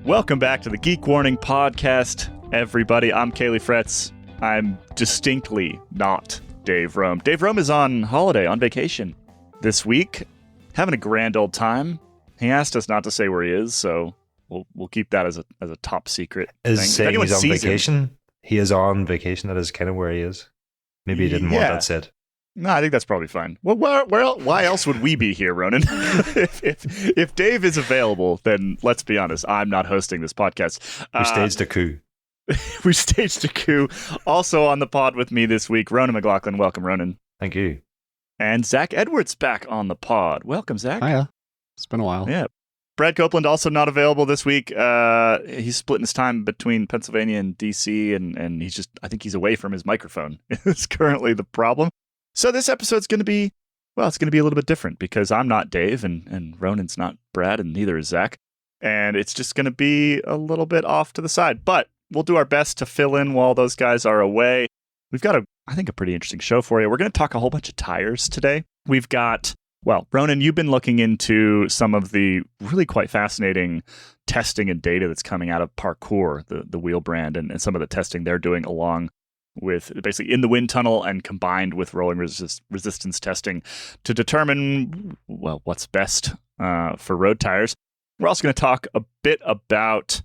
Welcome back to the Geek Warning Podcast, everybody. I'm Caley Fretz. I'm distinctly not Dave Rome. Dave Rome is on holiday, on vacation this week, having a grand old time. He asked us not to say where he is, so we'll keep that as a top secret Is thing. saying he's on vacation? He is on vacation. That is kind of where he is. Maybe he didn't want that said. No, I think that's probably fine. Well, why else would we be here, Ronan? if Dave is available, then let's be honest, I'm not hosting this podcast. We staged a coup. We staged a coup. Also on the pod with me this week, Ronan McLaughlin. Welcome, Ronan. Thank you. And Zach Edwards back on the pod. Welcome, Zach. Hiya. It's been a while. Yeah. Brad Copeland also not available this week. He's splitting his time between Pennsylvania and DC, and I think he's away from his microphone. It's currently the problem. So this episode's going to be, it's going to be a little bit different because I'm not Dave and Ronan's not Brad and neither is Zach. And it's just going to be a little bit off to the side. But we'll do our best to fill in while those guys are away. We've got I think a pretty interesting show for you. We're going to talk a whole bunch of tires today. We've got, Ronan, you've been looking into some of the really quite fascinating testing and data that's coming out of Parcours, the wheel brand, and some of the testing they're doing along with basically in the wind tunnel and combined with rolling resistance testing to determine, what's best for road tires. We're also going to talk a bit about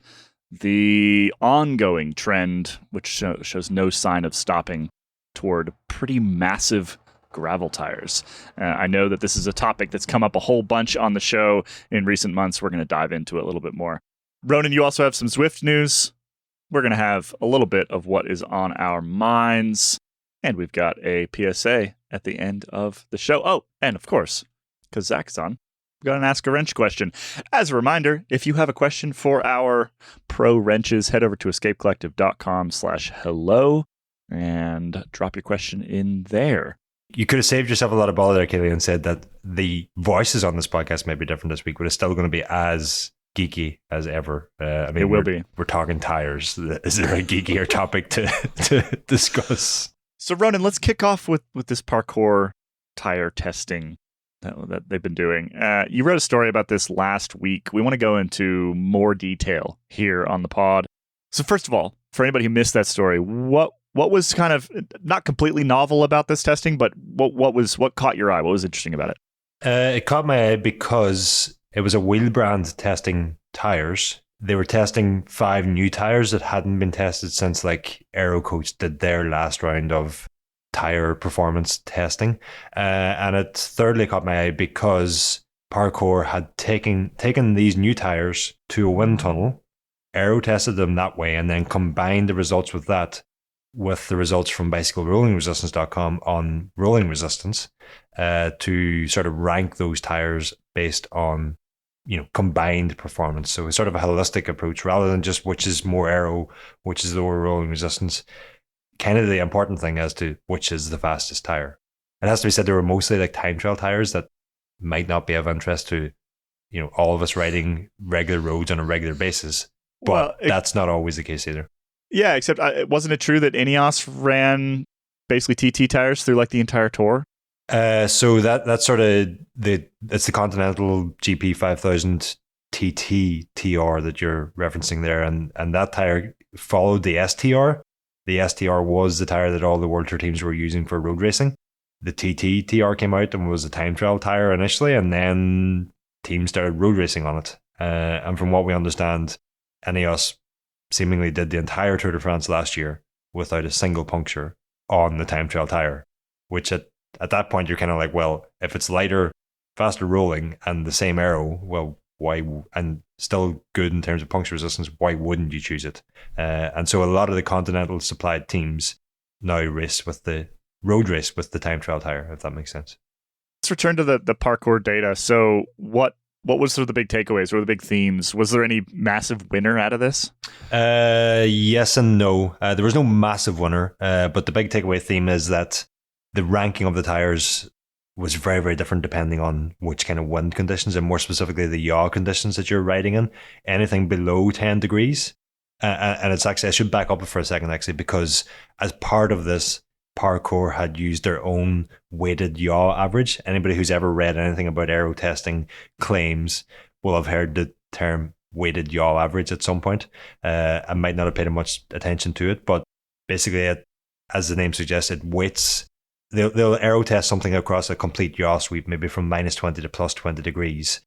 the ongoing trend, which shows no sign of stopping, toward pretty massive gravel tires. I know that this is a topic that's come up a whole bunch on the show in recent months. We're going to dive into it a little bit more. Ronan, you also have some Zwift news. We're going to have a little bit of what is on our minds. And we've got a PSA at the end of the show. Oh, and of course, because Zach's on, we've got an Ask a Wrench question. As a reminder, if you have a question for our pro wrenches, head over to escapecollective.com/hello and drop your question in there. You could have saved yourself a lot of bother there, Kelly, and said that the voices on this podcast may be different this week, but it's still going to be as geeky as ever. It will be. We're talking tires. Is there a geekier topic to discuss? So, Ronan, let's kick off with this Parcours tire testing that they've been doing. You wrote a story about this last week. We want to go into more detail here on the pod. So, first of all, for anybody who missed that story, what was kind of not completely novel about this testing, but what caught your eye? What was interesting about it? It caught my eye because it was a wheel brand testing tires. They were testing 5 new tires that hadn't been tested since Aero did their last round of tire performance testing. And it thirdly caught my eye because Parcours had taken these new tires to a wind tunnel, Aero tested them that way, and then combined the results with the results from bicyclerolling-resistance.com on rolling resistance to sort of rank those tires based on combined performance. So it's sort of a holistic approach rather than just which is more aero, which is lower rolling resistance. Kind of the important thing as to which is the fastest tire. It has to be said they were mostly time trial tires that might not be of interest to all of us riding regular roads on a regular basis. But that's not always the case either. Yeah, except wasn't it true that Ineos ran basically TT tires through the entire tour? So that's sort of it's the Continental GP 5000 TT TR that you're referencing there, and that tire followed the STR. The STR was the tire that all the World Tour teams were using for road racing. The TT TR came out and was a time trial tire initially, and then teams started road racing on it. And from what we understand, Ineos seemingly did the entire Tour de France last year without a single puncture on the time trial tire, which at that point you're kind of if it's lighter, faster rolling and the same aero, why, and still good in terms of puncture resistance, why wouldn't you choose it? And so a lot of the Continental supplied teams now race with the road race with the time trial tire, if that makes sense. Let's return to the Parcours data. So what was sort of the big takeaways? What were the big themes? Was there any massive winner out of this? Yes and no. There was no massive winner, but the big takeaway theme is that the ranking of the tires was very, very different depending on which kind of wind conditions, and more specifically the yaw conditions that you're riding in. Anything below 10 degrees. And it's actually, I should back up for a second actually, because as part of this, Parcours had used their own weighted yaw average. Anybody who's ever read anything about aero testing claims will have heard the term weighted yaw average at some point. I might not have paid much attention to it, but basically, as the name suggests, it weights. They'll aero test something across a complete yaw sweep, maybe from -20 to +20 degrees.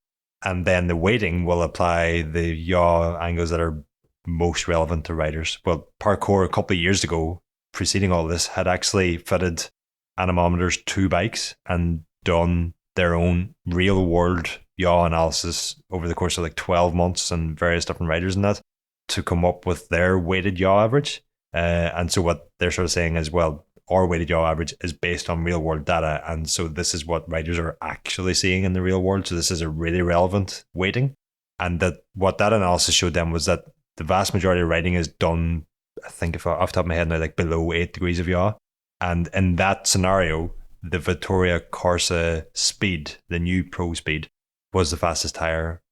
And then the weighting will apply the yaw angles that are most relevant to riders. Well, Parcours a couple of years ago, preceding all this, had actually fitted anemometers to bikes and done their own real world yaw analysis over the course of like 12 months and various different riders and that to come up with their weighted yaw average. And so what they're sort of saying is, well, our weighted yaw average is based on real world data. And so this is what riders are actually seeing in the real world. So this is a really relevant weighting. And that what that analysis showed them was that the vast majority of riding is done, I think if off the top of my head now, like below 8 degrees of yaw. And in that scenario, the Vittoria Corsa Speed, the new Pro Speed, was the fastest tire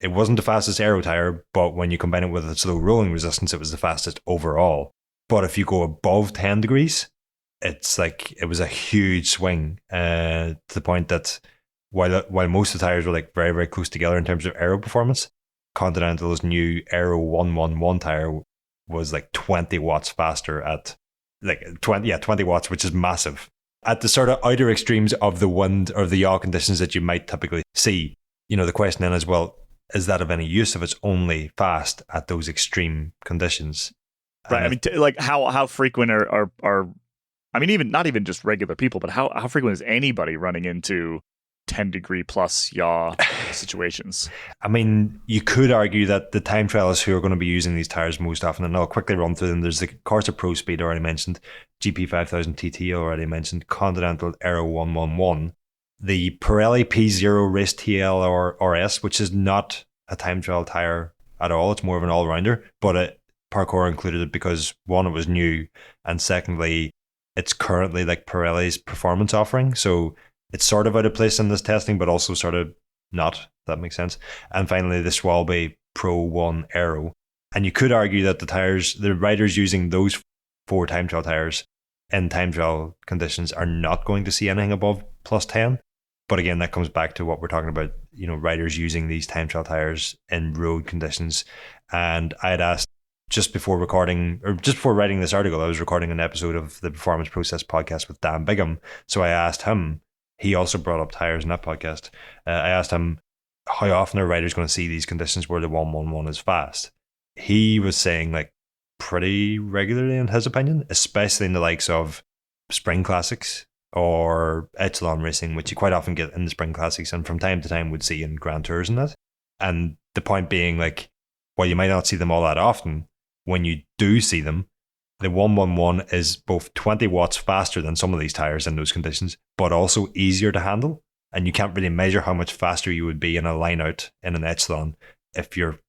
it wasn't the fastest aero tire, but when you combine it with its low rolling resistance, it was the fastest overall. But if you go above 10 degrees, it's like it was a huge swing to the point that while most of the tires were like very, very close together in terms of aero performance, Continental's new Aero 111 tire was like 20 watts faster at like 20 watts, which is massive. At the sort of outer extremes of the wind or the yaw conditions that you might typically see, the question then is, well, is that of any use if it's only fast at those extreme conditions? Right. I mean, like how frequent are I mean, even not even just regular people, but how frequent is anybody running into 10-degree plus yaw situations? I mean, you could argue that the time trialists who are going to be using these tires most often, and I'll quickly run through them. There's the Corsa Pro Speed already mentioned, GP 5000 TT already mentioned, Continental Aero 111, the Pirelli P0 Race TL or RS, which is not a time trial tire at all. It's more of an all-rounder, but Parcours included it because one, it was new, and secondly, it's currently like Pirelli's performance offering, so it's sort of out of place in this testing, but also sort of not, if that makes sense. And finally, the Schwalbe Pro 1 Aero. And you could argue that the riders using those 4 time trial tires in time trial conditions are not going to see anything above +10. But again, that comes back to what we're talking about, riders using these time trial tires in road conditions. And I had asked just before writing this article, I was recording an episode of the Performance Process podcast with Dan Bigham. So I asked him, he also brought up tires in that podcast. I asked him, how often are riders going to see these conditions where the 111 is fast? He was saying like pretty regularly in his opinion, especially in the likes of Spring Classics or Echelon racing, which you quite often get in the Spring Classics and from time to time would see in Grand Tours and that. And the point being, like, while you might not see them all that often, when you do see them, the 111 is both 20 watts faster than some of these tires in those conditions, but also easier to handle. And you can't really measure how much faster you would be in a line out in an Echelon if your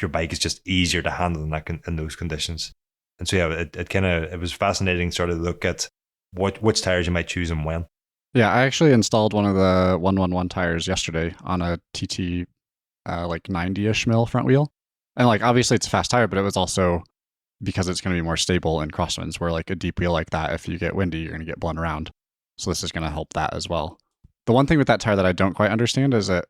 bike is just easier to handle in those conditions. And so yeah, it was fascinating to sort of look at which tires you might choose and when. Yeah, I actually installed one of the 111 tires yesterday on a TT like 90-ish mil front wheel. And like obviously it's a fast tire, but it was also because it's going to be more stable in crosswinds, where like a deep wheel like that, if you get windy, you're going to get blown around. So this is going to help that as well. The one thing with that tire that I don't quite understand is that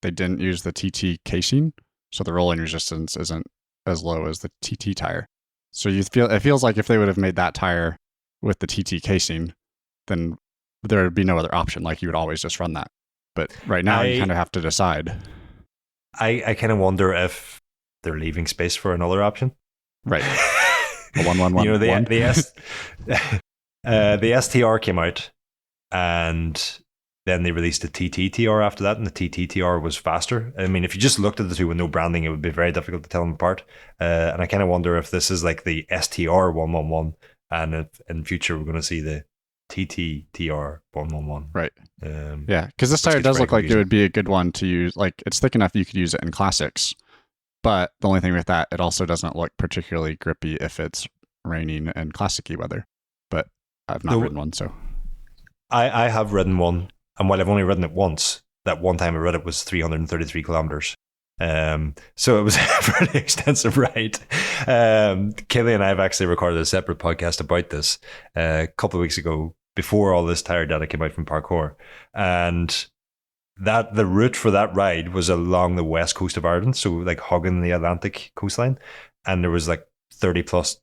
they didn't use the TT casing, so the rolling resistance isn't as low as the TT tire. So it feels like if they would have made that tire with the TT casing, then there would be no other option. Like you would always just run that. But right now you kind of have to decide. I kind of wonder if they're leaving space for another option. Right. A 111. The STR came out, and then they released the TTTR after that, and the TTTR was faster. I mean, if you just looked at the two with no branding, it would be very difficult to tell them apart. And I kind of wonder if this is like the STR 111, and if in future we're going to see the TTTR 111. Right. Yeah, because this tire does look like it would be a good one to use. Like, it's thick enough you could use it in classics. But the only thing with that, it also doesn't look particularly grippy if it's raining and classic-y weather. But I've not ridden one, so. I have ridden one, and while I've only ridden it once, that one time I rode it was 333 kilometers. So it was a pretty extensive ride. Caley and I have actually recorded a separate podcast about this a couple of weeks ago, before all this tire data came out from Parcours. And that the route for that ride was along the west coast of Ireland, so like hugging the Atlantic coastline, and there was like 30 plus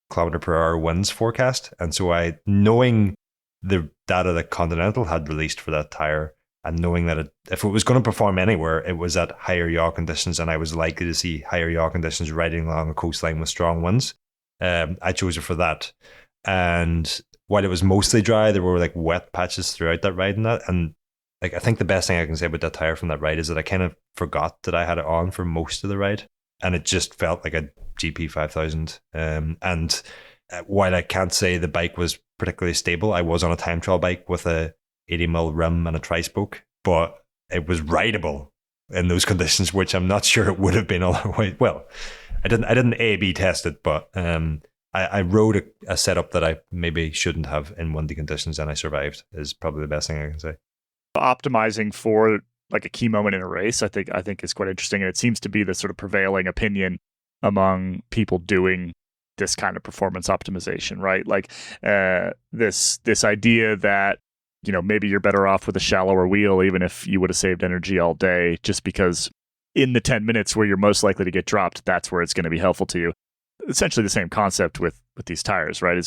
kilometer per hour winds forecast. And so knowing the data that Continental had released for that tire, and knowing that if it was going to perform anywhere, it was at higher yaw conditions, and I was likely to see higher yaw conditions riding along a coastline with strong winds, I chose it for that. And while it was mostly dry, there were like wet patches throughout that ride, and like I think the best thing I can say about that tire from that ride is that I kind of forgot that I had it on for most of the ride, and it just felt like a GP 5000. And while I can't say the bike was particularly stable, I was on a time trial bike with a 80mm rim and a tri-spoke, but it was rideable in those conditions, which I'm not sure it would have been otherwise. Well, I didn't A/B test it, but I rode a setup that I maybe shouldn't have in windy conditions, and I survived, is probably the best thing I can say. Optimizing for like a key moment in a race, I think is quite interesting, and it seems to be the sort of prevailing opinion among people doing this kind of performance optimization, right? Like this idea that, you know, maybe you're better off with a shallower wheel, even if you would have saved energy all day, just because in the 10 minutes where you're most likely to get dropped, that's where it's going to be helpful to you. Essentially the same concept with these tires, right?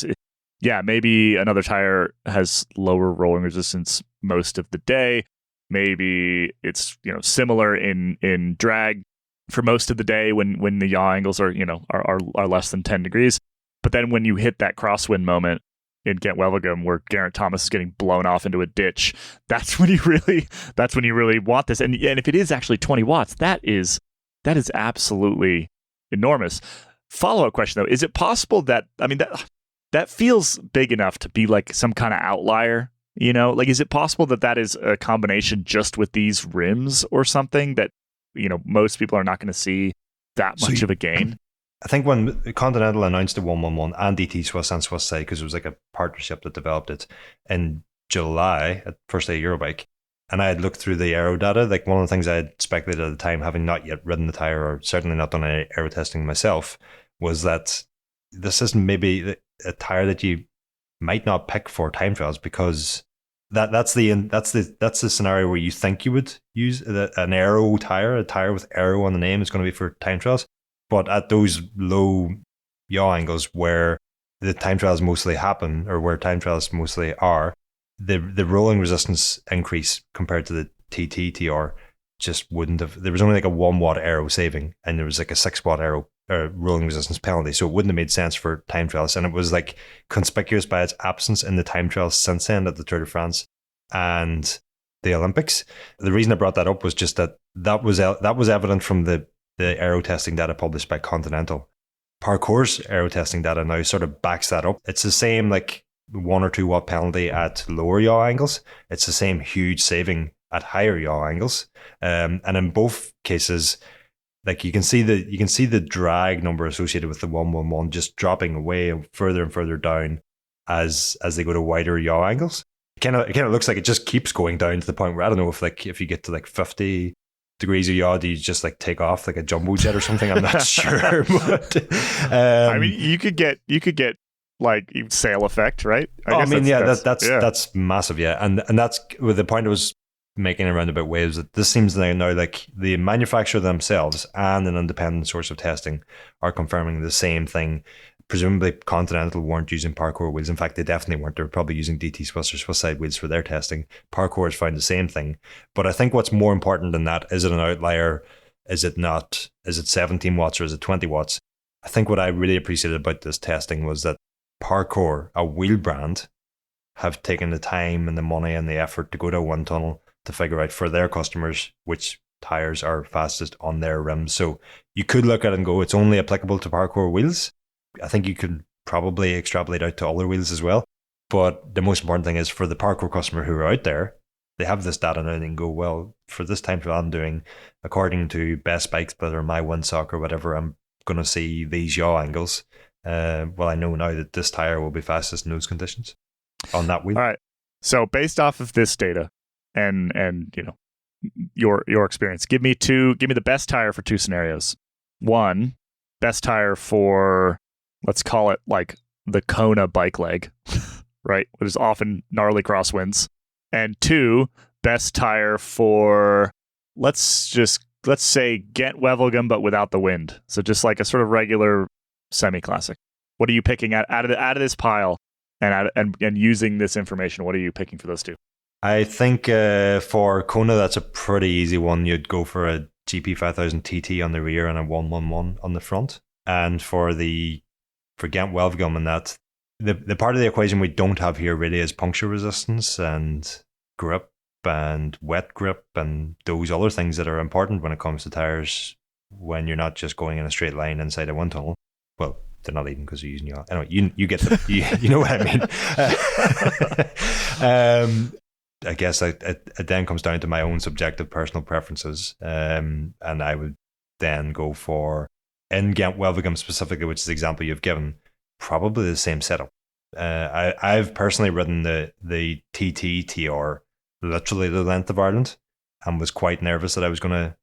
Maybe another tire has lower rolling resistance most of the day. Maybe it's, you know, similar in drag for most of the day when the yaw angles are less than 10 degrees. But then when you hit that crosswind moment in Ghent Wevelgem where Geraint Thomas is getting blown off into a ditch, that's when you really want this. And if it is actually 20 watts, that is absolutely enormous. Follow-up question though, is it possible that, I mean, that feels big enough to be like some kind of outlier, you know? Like, is it possible that is a combination just with these rims or something that, you know, most people are not going to see that much of a gain? I think when Continental announced the 111 and DT Swiss and Swiss Side, because it was like a partnership that developed it in July at first day Eurobike, and I had looked through the Aero data, like one of the things I had speculated at the time, having not yet ridden the tire or certainly not done any aero testing myself, was that this is maybe a tire that you might not pick for time trials, because that's the scenario where you think you would use an Aero tire, a tire with Aero on the name is going to be for time trials. But at those low yaw angles where the time trials mostly happen, or where time trials mostly are, the rolling resistance increase compared to the TT-TR just wouldn't have. There was only like a 1 watt Aero saving, and there was like a 6 watt Aero rolling resistance penalty, so it wouldn't have made sense for time trials. And it was like conspicuous by its absence in the time trials since then at the Tour de France and the Olympics. The reason I brought that up was just that was evident from the aero testing data published by Continental. Parcours aero testing data now sort of backs that up. It's the same like 1 or 2 watt penalty at lower yaw angles. It's the same huge saving at higher yaw angles. And in both cases, like you can see the drag number associated with the 111 just dropping away further and further down as they go to wider yaw angles. It kind of looks like it just keeps going down to the point where I don't know if you get to like 50 degrees of yaw, do you just like take off like a jumbo jet or something? I'm not sure. But, I mean, you could get like sail effect, right? That's massive, yeah. And that's with the point I was making around about waves, that this seems now like the manufacturer themselves and an independent source of testing are confirming the same thing. Presumably Continental weren't using Parcours wheels. In fact, they definitely weren't. They were probably using DT Swiss or Swiss Side wheels for their testing. Parcours has found the same thing. But I think what's more important than that, is it an outlier? Is it not? Is it 17 watts or is it 20 watts? I think what I really appreciated about this testing was that Parcours, a wheel brand, have taken the time and the money and the effort to go to a wind tunnel to figure out for their customers which tires are fastest on their rims. So you could look at it and go, it's only applicable to Parcours wheels. I think you could probably extrapolate out to other wheels as well. But the most important thing is for the Parcours customer who are out there, they have this data now and they can go, well, for this time trial I'm doing, according to best bike splitter, my windsock or whatever, I'm going to see these yaw angles. Well, I know now that this tire will be fastest in those conditions on that wheel. All right. So based off of this data and you know your experience, give me the best tire for 2 scenarios. 1, best tire for, let's call it like the Kona bike leg, right? Which is often gnarly crosswinds. And 2, best tire for, let's say Ghent-Wevelgem, but without the wind. So just like a sort of regular semi-classic. What are you picking out of this pile, and using this information? What are you picking for those two? I think for Kona, that's a pretty easy one. You'd go for a GP 5000 TT on the rear and a 111 on the front. And for Ghent-Wevelgem and that, the part of the equation we don't have here really is puncture resistance and grip and wet grip and those other things that are important when it comes to tires when you're not just going in a straight line inside a wind tunnel. Well, they're not even because you're using your... Anyway, you get you know what I mean. I guess it then comes down to my own subjective personal preferences, and I would then go for, in Ghent-Wevelgem specifically, which is the example you've given, probably the same setup. I've personally ridden the TT TR literally the length of Ireland and was quite nervous that I was going to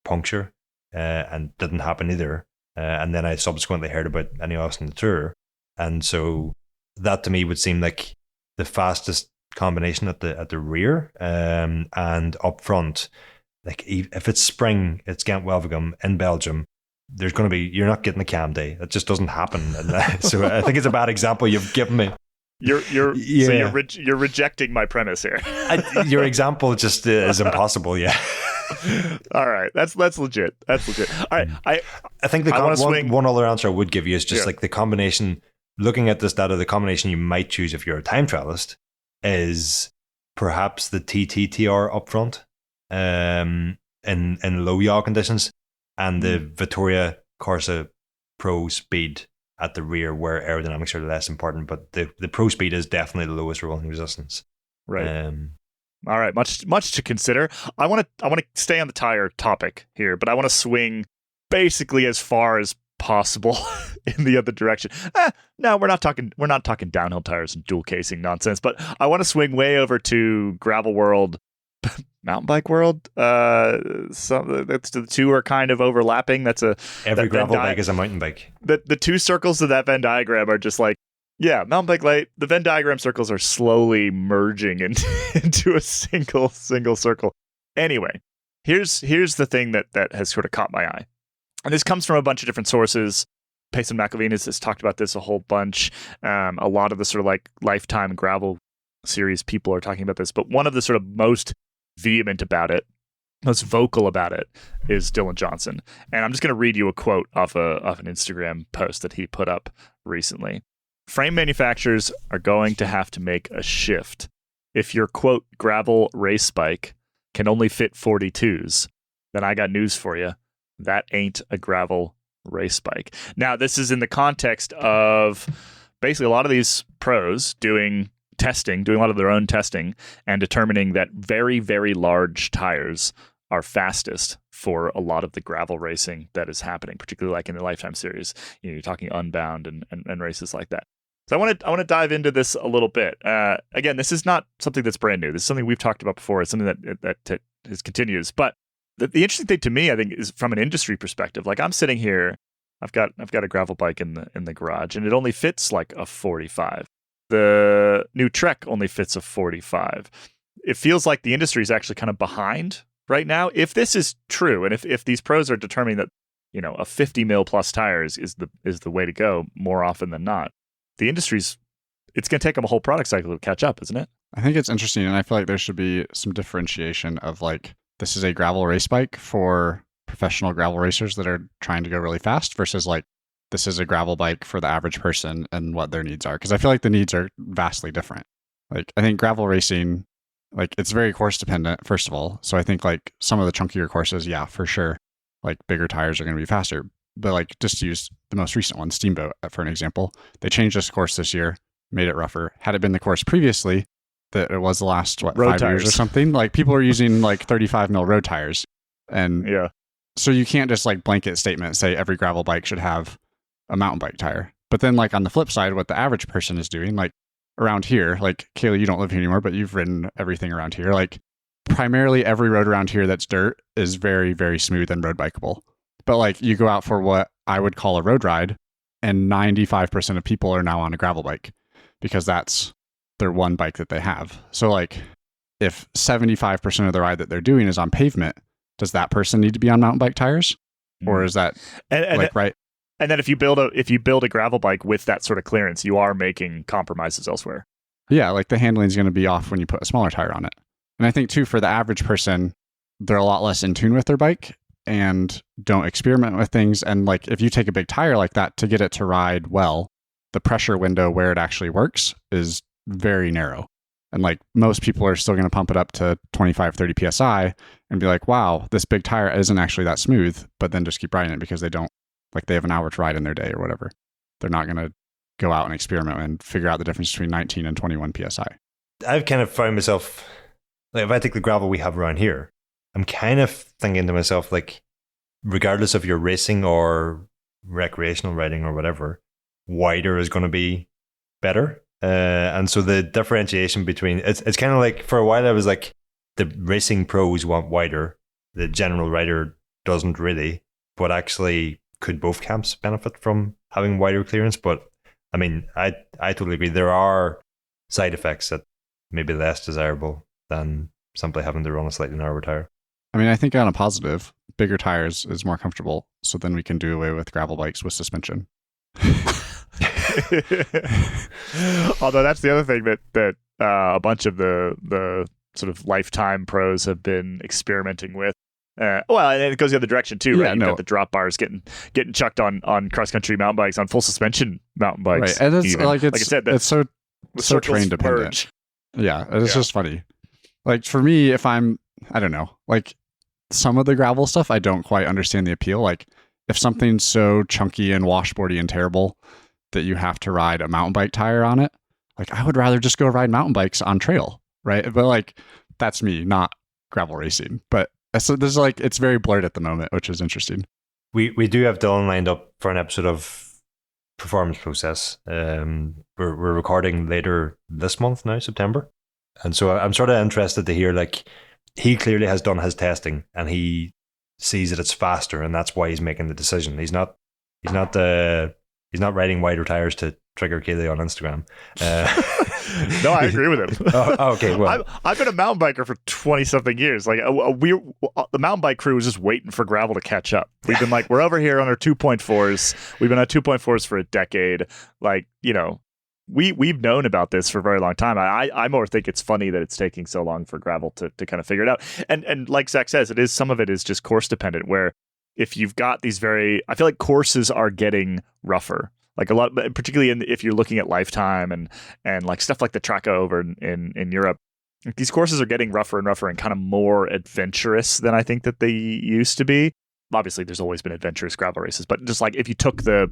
puncture, and didn't happen either. And then I subsequently heard about Ineos on the Tour, and so that to me would seem like the fastest combination at the rear, and up front. Like if it's spring, it's Ghent-Wevelgem in Belgium. There's going to be, you're not getting the cam day. It just doesn't happen. So I think it's a bad example you've given me. So you're rejecting my premise here. Your example just is impossible. Yeah. All right, that's legit. That's legit. All right, I think one other answer I would give you is just like the combination. Looking at this data, the combination you might choose if you're a time trialist is perhaps the TTTR up front, in low yaw conditions, and the Vittoria Corsa Pro Speed at the rear, where aerodynamics are less important, but the Pro Speed is definitely the lowest rolling resistance. Right. All right, much to consider. I want to stay on the tire topic here, but I want to swing basically as far as possible in the other direction. No, we're not talking downhill tires and dual casing nonsense, but I want to swing way over to gravel world, mountain bike world. The two are kind of overlapping. Every gravel bike is a mountain bike. The two circles of that Venn diagram are just like, yeah, mountain bike light. The Venn diagram circles are slowly merging into a single circle. Anyway, here's the thing that has sort of caught my eye. And this comes from a bunch of different sources. Payson McAlveen has talked about this a whole bunch. A lot of the sort of like Lifetime gravel series people are talking about this. But one of the sort of most vehement about it, most vocal about it, is Dylan Johnson. And I'm just going to read you a quote off an Instagram post that he put up recently. Frame manufacturers are going to have to make a shift. If your, quote, gravel race bike can only fit 42s, then I got news for you. That ain't a gravel race bike. Now, this is in the context of basically a lot of these pros doing a lot of their own testing and determining that very, very large tires are fastest for a lot of the gravel racing that is happening, particularly like in the Lifetime series. You're talking Unbound and races like that. So I want to dive into this a little bit. Again, this is not something that's brand new. This is something we've talked about before. It's something that continues. But the interesting thing to me, I think, is from an industry perspective. Like I'm sitting here, I've got a gravel bike in the garage, and it only fits like a 45. The new Trek only fits a 45. It feels like the industry is actually kind of behind right now. If this is true, and if these pros are determining that, you know, a 50 mil plus tires is the way to go more often than not, the industry's, it's going to take them a whole product cycle to catch up, isn't it? I think it's interesting, and I feel like there should be some differentiation of like, this is a gravel race bike for professional gravel racers that are trying to go really fast versus like, this is a gravel bike for the average person and what their needs are. Because I feel like the needs are vastly different. Like, I think gravel racing, like, it's very course dependent, first of all. So I think like some of the chunkier courses, yeah, for sure, like bigger tires are going to be faster. But like, just to use the most recent one, Steamboat, for an example, they changed this course this year, made it rougher. Had it been the course previously, that it was the last, road 5 tires. years or something, like people are using like 35 mil road tires. And yeah, so you can't just like blanket statement say every gravel bike should have a mountain bike tire. But then like on the flip side, what the average person is doing, like around here, like Caley, you don't live here anymore, but you've ridden everything around here. Like primarily every road around here that's dirt is very, very smooth and road bikeable. But like you go out for what I would call a road ride, and 95% of people are now on a gravel bike because that's their one bike that they have. So like if 75% of the ride that they're doing is on pavement, does that person need to be on mountain bike tires? Or is that right? And then if you build a gravel bike with that sort of clearance, you are making compromises elsewhere. Yeah, like the handling is going to be off when you put a smaller tire on it. And I think too, for the average person, they're a lot less in tune with their bike and don't experiment with things. And like if you take a big tire like that to get it to ride well, the pressure window where it actually works is very narrow. And like most people are still going to pump it up to 25, 30 PSI and be like, wow, this big tire isn't actually that smooth, but then just keep riding it because they have an hour to ride in their day or whatever. They're not going to go out and experiment and figure out the difference between 19 and 21 PSI. I've kind of found myself, like if I take the gravel we have around here, I'm kind of thinking to myself, like, regardless of your racing or recreational riding or whatever, wider is going to be better. And so the differentiation between, it's kind of like, for a while I was like, the racing pros want wider, the general rider doesn't really, but actually could both camps benefit from having wider clearance? But I mean, I totally agree. There are side effects that may be less desirable than simply having to run a slightly narrower tire. I mean, I think on a positive, bigger tires is more comfortable. So then we can do away with gravel bikes with suspension. Although that's the other thing that a bunch of the sort of lifetime pros have been experimenting with. Well, and it goes the other direction too, right? You've got the drop bars getting chucked on cross country mountain bikes, on full suspension mountain bikes. Right, and it's even. like I said, it's so train dependent. Merge. Yeah, it's just funny. Like for me, if I don't know, like some of the gravel stuff, I don't quite understand the appeal. Like if something's so chunky and washboardy and terrible that you have to ride a mountain bike tire on it, like I would rather just go ride mountain bikes on trail, right? But like that's me, not gravel racing. But so there's like it's very blurred at the moment, which is interesting. We do have Dylan lined up for an episode of Performance Process. We're recording later this month now, September, and so I'm sort of interested to hear, like, he clearly has done his testing and he sees that it's faster, and that's why he's making the decision. He's not riding wider tires to trigger Caley on Instagram. No, I agree with him. Okay, well, I've been a mountain biker for 20-something years. Like the mountain bike crew was just waiting for gravel to catch up. We've been like, we're over here on our 2.4s. We've been on 2.4s for a decade. Like, you know, we've known about this for a very long time. I more think it's funny that it's taking so long for gravel to kind of figure it out. And like Zach says, some of it is just course dependent, where if you've got these I feel like courses are getting rougher. Like a lot, particularly if you're looking at Lifetime and like stuff like the Traco over in Europe, these courses are getting rougher and rougher and kind of more adventurous than I think that they used to be. Obviously, there's always been adventurous gravel races, but just like if you took the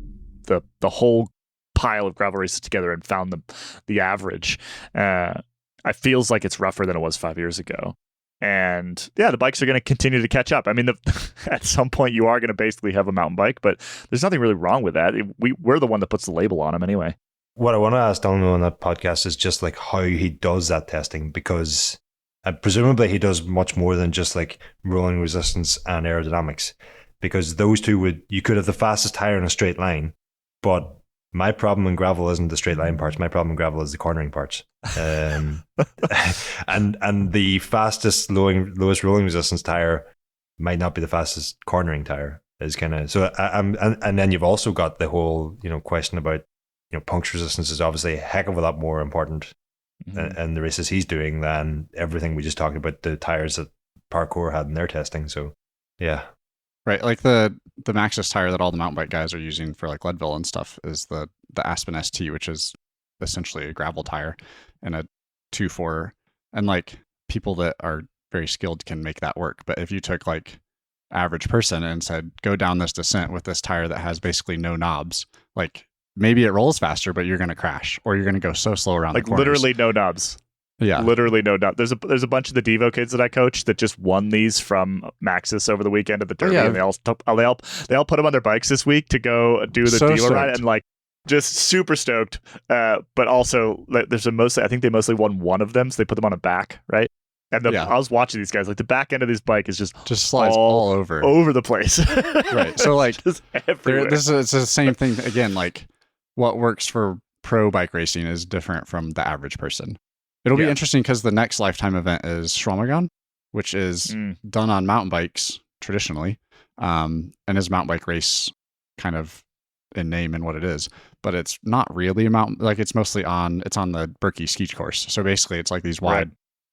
whole pile of gravel races together and found the average, it feels like it's rougher than it was 5 years ago. And yeah, the bikes are going to continue to catch up. I mean, at some point you are going to basically have a mountain bike, but there's nothing really wrong with that. We're the one that puts the label on them anyway. What I want to ask Dylan on that podcast is just like how he does that testing, because presumably he does much more than just like rolling resistance and aerodynamics, because those two you could have the fastest tire in a straight line, but my problem in gravel isn't the straight line parts. My problem in gravel is the cornering parts. And the fastest lowest rolling resistance tire might not be the fastest cornering tire. Is kind of so. And then you've also got the whole question about puncture resistance is obviously a heck of a lot more important in the races he's doing than everything we just talked about, the tires that Parcours had in their testing. So yeah. Right, like the Maxxis tire that all the mountain bike guys are using for like Leadville and stuff is the Aspen ST, which is essentially a gravel tire and a 2.4. And like people that are very skilled can make that work. But if you took like average person and said, go down this descent with this tire that has basically no knobs, like maybe it rolls faster, but you're going to crash, or you're going to go so slow around the corners. Literally no knobs. Yeah, literally no doubt. There's a bunch of the Devo kids that I coach that just won these from Maxxis over the weekend at the Derby, and they all put them on their bikes this week to go do the dealer ride, and like just super stoked. But also, there's I think they mostly won one of them, so they put them on a back, right? And I was watching these guys, like the back end of this bike is just slides all over the place, right? So like it's the same thing again. Like what works for pro bike racing is different from the average person. It'll be interesting because the next lifetime event is Schwammergon, which is done on mountain bikes traditionally, and is a mountain bike race kind of in name and what it is, but it's not really a mountain. Like it's mostly on the Berkey ski course. So basically, it's like these wide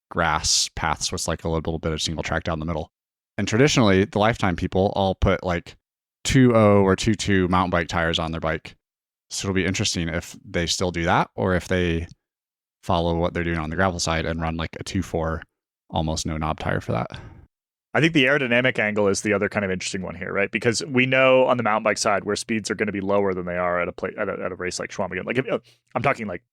grass paths with like a little bit of single track down the middle. And traditionally, the lifetime people all put like 2.0 or 2.2 mountain bike tires on their bike. So it'll be interesting if they still do that, or if they follow what they're doing on the gravel side and run like a 2.4 almost no knob tire for that. I think the aerodynamic angle is the other kind of interesting one here, right? Because we know on the mountain bike side where speeds are going to be lower than they are at a race like Schwammergan. Like I'm talking like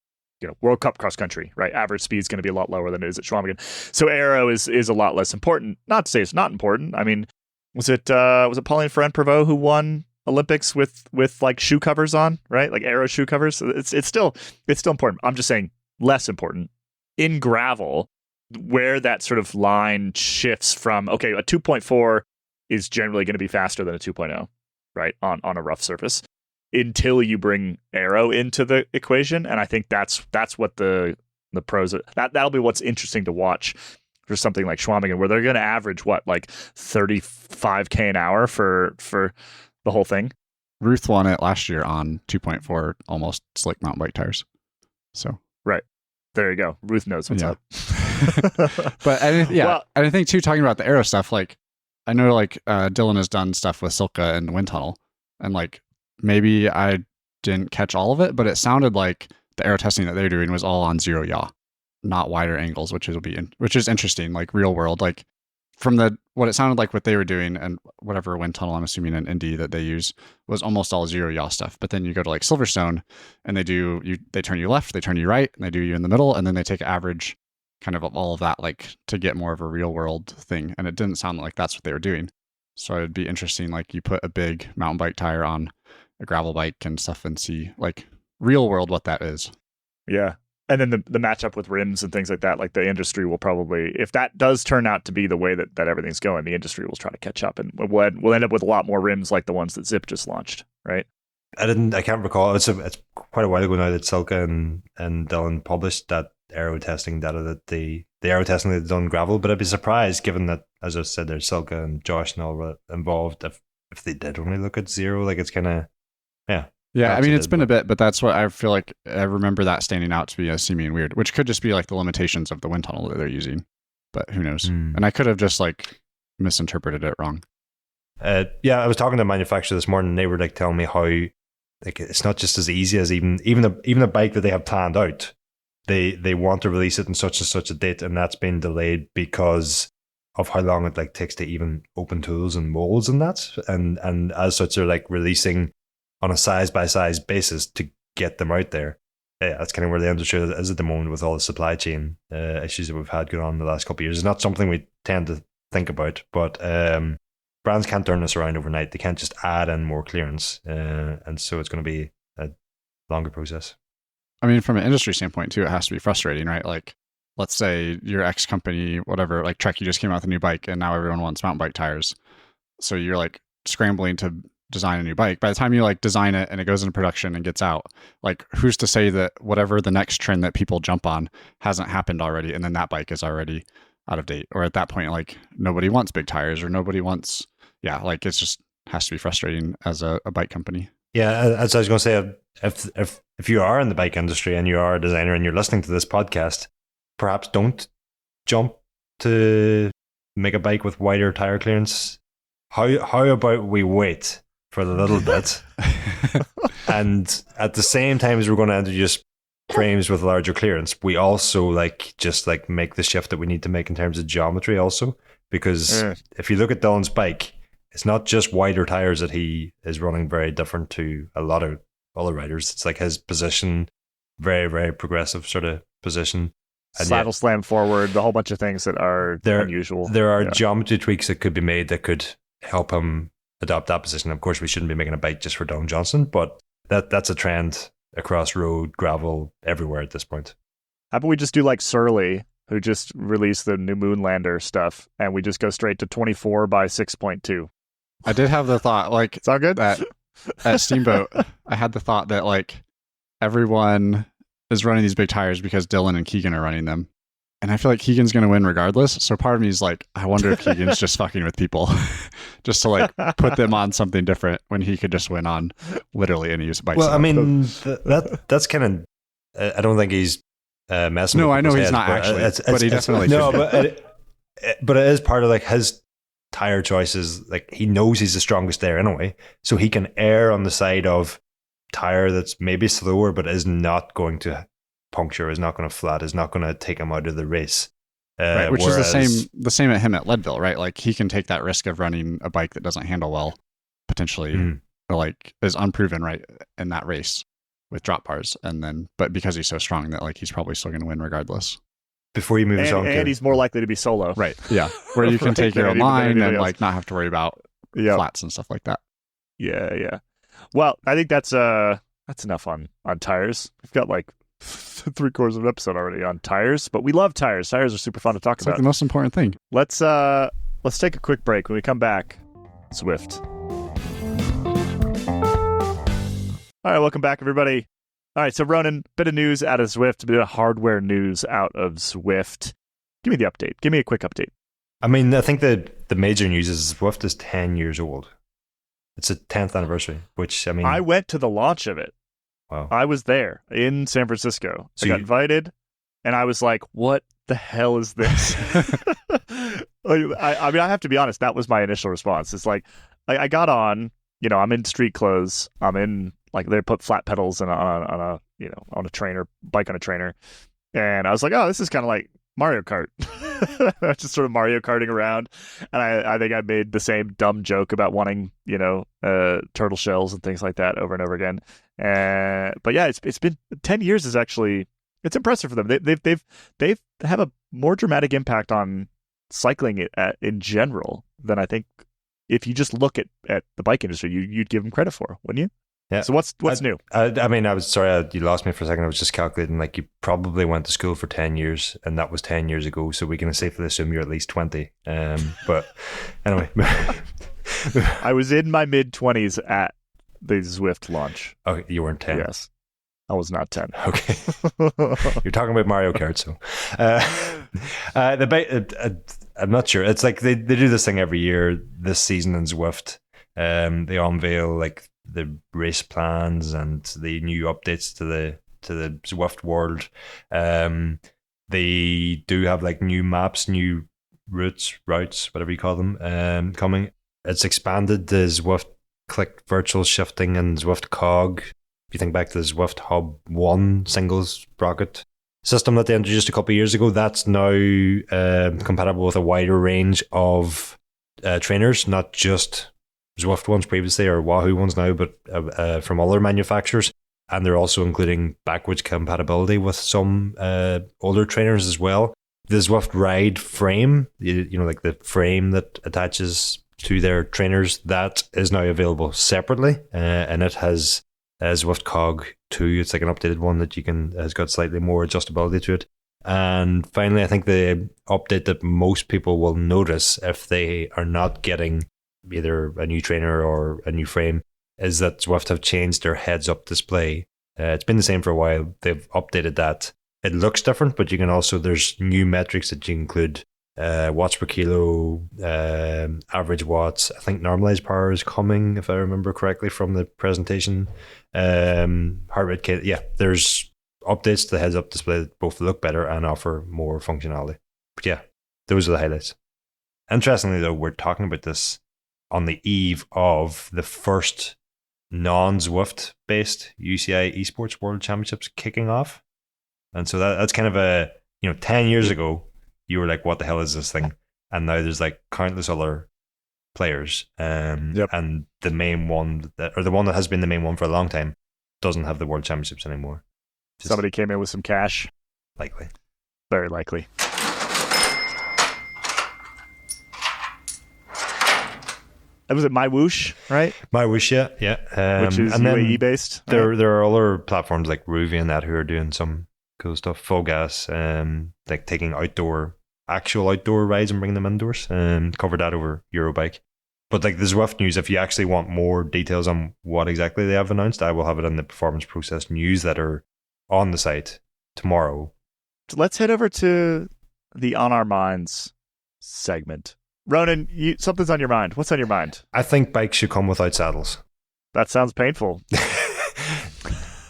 World Cup cross country, right? Average speed is going to be a lot lower than it is at Schwammergan. So Aero is a lot less important. Not to say it's not important. I mean, was it Pauline Ferrand-Prévot who won Olympics with like shoe covers on, right? Like Aero shoe covers. It's still important. I'm just saying less important in gravel, where that sort of line shifts from, okay, a 2.4 is generally going to be faster than a 2.0, right? On a rough surface, until you bring Aero into the equation. And I think that's what the pros that'll be what's interesting to watch for something like Schwammergan, where they're going to average like 35k an hour for the whole thing. Ruth won it last year on 2.4 almost slick mountain bike tires. So right there you go. Ruth knows what's up. But and I think too, talking about the Aero stuff, like I know like Dylan has done stuff with Silka and the wind tunnel, and like maybe I didn't catch all of it, but it sounded like the Aero testing that they're doing was all on 0 yaw, not wider angles, which is interesting, like real world, like from what it sounded like what they were doing, and whatever wind tunnel I'm assuming in Indy that they use was almost all 0 yaw stuff. But then you go to like Silverstone and they turn you left, they turn you right, and they do you in the middle, and then they take average kind of all of that, like to get more of a real world thing. And it didn't sound like that's what they were doing. So it'd be interesting, like you put a big mountain bike tire on a gravel bike and stuff and see like real world what that is. Yeah. And then the matchup with rims and things like that, like the industry will probably, if that does turn out to be the way that everything's going, the industry will try to catch up, and we'll end up with a lot more rims like the ones that Zip just launched, right? I can't recall. It's quite a while ago now that Silka and Dylan published that Aero testing data, that the Aero testing they've done gravel, but I'd be surprised given that, as I said, there's Silka and Josh and all involved, if they did only look at 0, like it's kind of, Yeah, I mean, it's been a bit, but that's what I feel like. I remember that standing out to be as seeming weird, which could just be like the limitations of the wind tunnel that they're using, but who knows? And I could have just like misinterpreted it wrong. I was talking to a manufacturer this morning, and they were like telling me how like it's not just as easy as even a bike that they have planned out. They want to release it in such and such a date, and that's been delayed because of how long it like takes to even open tools and molds and that, and as such they're like releasing on a size by size basis to get them out there. That's kind of where the industry is at the moment with all the supply chain issues that we've had going on in the last couple of years. It's not something we tend to think about, but brands can't turn this around overnight. They can't just add in more clearance, and so it's going to be a longer process. I mean, from an industry standpoint too, it has to be frustrating, right? Like, let's say your ex company, whatever, like Trek, you just came out with a new bike, and now everyone wants mountain bike tires. So you're like scrambling to design a new bike. By the time you like design it and it goes into production and gets out, like who's to say that whatever the next trend that people jump on hasn't happened already, and then that bike is already out of date, or at that point like nobody wants big tires, or nobody wants like it's just has to be frustrating as a bike company. As I was going to say, if you are in the bike industry and you are a designer and you're listening to this podcast, perhaps don't jump to make a bike with wider tire clearance. How about we wait for a little bit, and at the same time as we're going to introduce frames with larger clearance, we also just make the shift that we need to make in terms of geometry also, because if you look at Dylan's bike, it's not just wider tires that he is running very different to a lot of other riders. It's like his position, very, very progressive sort of position. And saddle slam forward, the whole bunch of things that are unusual. There are geometry tweaks that could be made that could help him adopt that position. Of course, we shouldn't be making a bike just for Dylan Johnson, but that's a trend across road, gravel, everywhere at this point. How about we just do like Surly, who just released the new Moonlander stuff, and we just go straight to 24 by 6.2. I did have the thought, like, it's all good. At Steamboat, I had the thought that like everyone is running these big tires because Dylan and Keegan are running them. And I feel like Keegan's going to win regardless. So part of me is like, I wonder if Keegan's just fucking with people just to like put them on something different when he could just win on literally any use of bike. Well, I mean, that's kind of, I don't think he's messing with No, I know he's heads, not actually, but he definitely no, should. but it is part of like his tire choices. Like he knows he's the strongest there anyway, so he can err on the side of tire that's maybe slower, but is not going to puncture, is not going to flat, is not going to take him out of the race. Right, which is the same at him at Leadville, right? Like he can take that risk of running a bike that doesn't handle well, potentially, or like is unproven, right, in that race with drop bars, and then but because he's so strong that like he's probably still going to win regardless. Before you move on, and he's more likely to be solo, right? Yeah, where you can take your own line and like not have to worry about flats and stuff like that. Yeah. Well, I think that's enough on tires. We've got like 3/4 of an episode already on tires, but we love tires. Tires are super fun to talk about. Like the most important thing. Let's take a quick break. When we come back, Zwift. All right, welcome back, everybody. All right, so Ronan, bit of news out of Zwift, a bit of hardware news out of Zwift. Give me the update. Give me a quick update. I mean, I think the major news is Zwift is 10 years old. It's a 10th anniversary, which, I mean... I went to the launch of it. Wow. I was there in San Francisco. So I got invited, and I was like, what the hell is this? I mean, I have to be honest, that was my initial response. It's like, I got on, I'm in street clothes. I'm in, like, they put flat pedals on a trainer, bike on a trainer. And I was like, oh, this is kind of like Mario Kart. Just sort of Mario Karting around. And I think I made the same dumb joke about wanting, turtle shells and things like that over and over again. But yeah, it's been 10 years is actually, it's impressive for them. They've have a more dramatic impact on cycling in general than I think if you just look at the bike industry, you'd give them credit for, wouldn't you? Yeah. So what's new? I mean, I was sorry, you lost me for a second. I was just calculating, like, you probably went to school for 10 years, and that was 10 years ago. So we can safely assume you're at least 20. But anyway. I was in my mid-20s at the Zwift launch. Okay, you weren't 10. Yes. I was not 10. Okay. You're talking about Mario Kart, so. I'm not sure. It's like they do this thing every year this season in Zwift. They unveil, like, the race plans and the new updates to the Zwift world. They do have, like, new maps, new routes, whatever you call them, coming. It's expanded the Zwift Click virtual shifting and Zwift Cog. If you think back to the Zwift Hub 1 single sprocket system that they introduced a couple of years ago, that's now compatible with a wider range of trainers, not just Zwift ones previously or Wahoo ones now, but from other manufacturers. And they're also including backwards compatibility with some older trainers as well. The Zwift Ride frame, like the frame that attaches to their trainers, that is now available separately, and it has Zwift Cog 2. It's like an updated one that has got slightly more adjustability to it. And finally, I think the update that most people will notice if they are not getting either a new trainer or a new frame is that Zwift have changed their heads-up display. It's been the same for a while. They've updated that. It looks different, but you can also, there's new metrics that you include. Watts per kilo, average watts. I think normalized power is coming, if I remember correctly from the presentation. Heart rate, yeah, there's updates to the heads-up display that both look better and offer more functionality. But yeah, those are the highlights. Interestingly, though, we're talking about this on the eve of the first non-Zwift based UCI Esports World Championships kicking off. And so that's kind of 10 years ago, you were like, what the hell is this thing? And now there's like countless other players. And the main one, the one that has been the main one for a long time, doesn't have the World Championships anymore. Somebody came in with some cash. Likely. Very likely. That was it, My Whoosh, right? My Whoosh, yeah. Which is UAE based. There are other platforms like Ruby and that who are doing some cool stuff. Full Gas, like taking actual outdoor rides and bringing them indoors. Covered that over Eurobike. But like the Zwift news, if you actually want more details on what exactly they have announced, I will have it in the Performance Process newsletter on the site. tomorrow. So let's head over to the On Our Minds segment. Ronan, something's on your mind. What's on your mind? I think bikes should come without saddles. That sounds painful.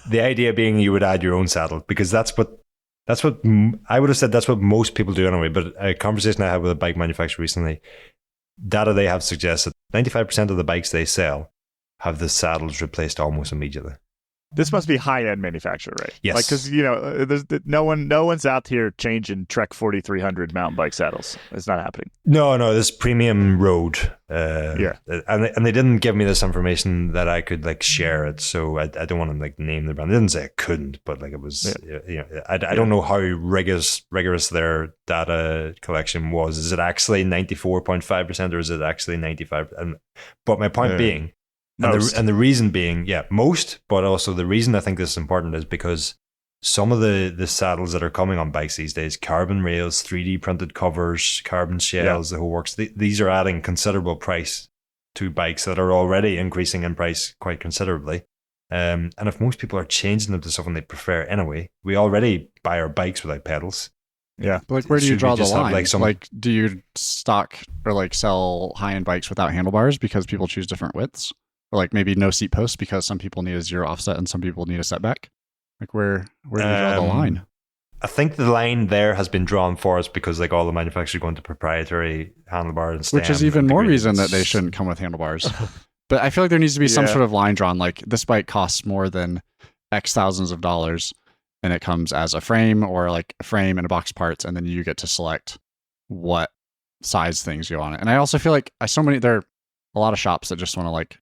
The idea being you would add your own saddle, because that's what I would have said that's what most people do anyway. But a conversation I had with a bike manufacturer recently, data they have suggests that 95% of the bikes they sell have the saddles replaced almost immediately. This must be high-end manufacturer, right? Yes. Like, because, there's no one's out here changing Trek 4300 mountain bike saddles. It's not happening. No, this premium road. Yeah. And they didn't give me this information that I could like share it, so I don't want to like name the brand. They didn't say I couldn't, but like it was. Yeah. I don't know how rigorous their data collection was. Is it actually 94.5% or is it actually 95%? But my point being. And the reason being, most, but also the reason I think this is important is because some of the saddles that are coming on bikes these days, carbon rails, 3D printed covers, carbon shells, the whole works, these are adding considerable price to bikes that are already increasing in price quite considerably. And if most people are changing them to something they prefer anyway, we already buy our bikes without pedals. Yeah. But like, where do you draw the line? Like do you stock or like sell high-end bikes without handlebars because people choose different widths? Or like maybe no seat posts because some people need a zero offset and some people need a setback? Like where do you draw the line? I think the line there has been drawn for us because like all the manufacturers go into proprietary handlebar and stem. Which is even more reason that they shouldn't come with handlebars. But I feel like there needs to be some sort of line drawn, like this bike costs more than X thousands of dollars and it comes as a frame or like a frame and a box of parts, and then you get to select what size things go on it. And I also feel like there are a lot of shops that just want to like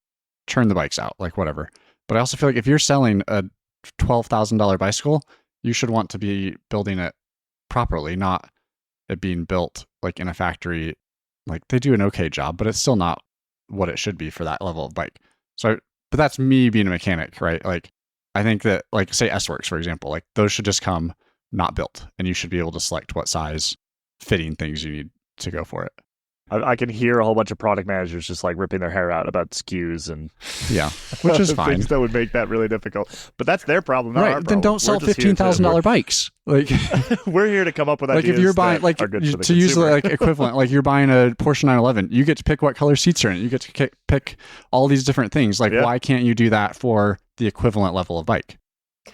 churn the bikes out, like whatever. But I also feel like if you're selling a $12,000 bicycle, you should want to be building it properly, not it being built like in a factory. Like they do an okay job, but it's still not what it should be for that level of bike. So, but that's me being a mechanic, right? Like I think that like say S-Works, for example, like those should just come not built and you should be able to select what size fitting things you need to go for it. I can hear a whole bunch of product managers just like ripping their hair out about SKUs and which is fine. Things that would make that really difficult. But that's their problem, not our problem. Then don't sell $15,000 bikes. Like we're here to come up with like ideas. If you're buying like to consumer. Use like equivalent, like you're buying a Porsche 911, you get to pick what color seats are in it. You get to pick all these different things. Like why can't you do that for the equivalent level of bike?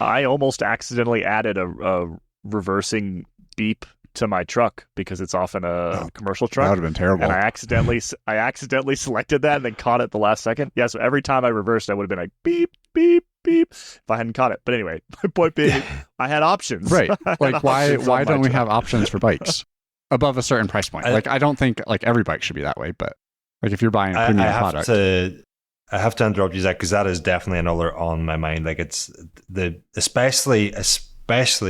I almost accidentally added a reversing beep to my truck because it's often a commercial truck. That would have been terrible. And I accidentally selected that and then caught it the last second. Yeah, so every time I reversed, I would have been like beep, beep, beep if I hadn't caught it. But anyway, my point being, I had options. Right. Like why don't we have options for bikes above a certain price point? Like I don't think like every bike should be that way, but like if you're buying a premium product. I have to interrupt you, Zach, because that is definitely another on my mind. Like it's especially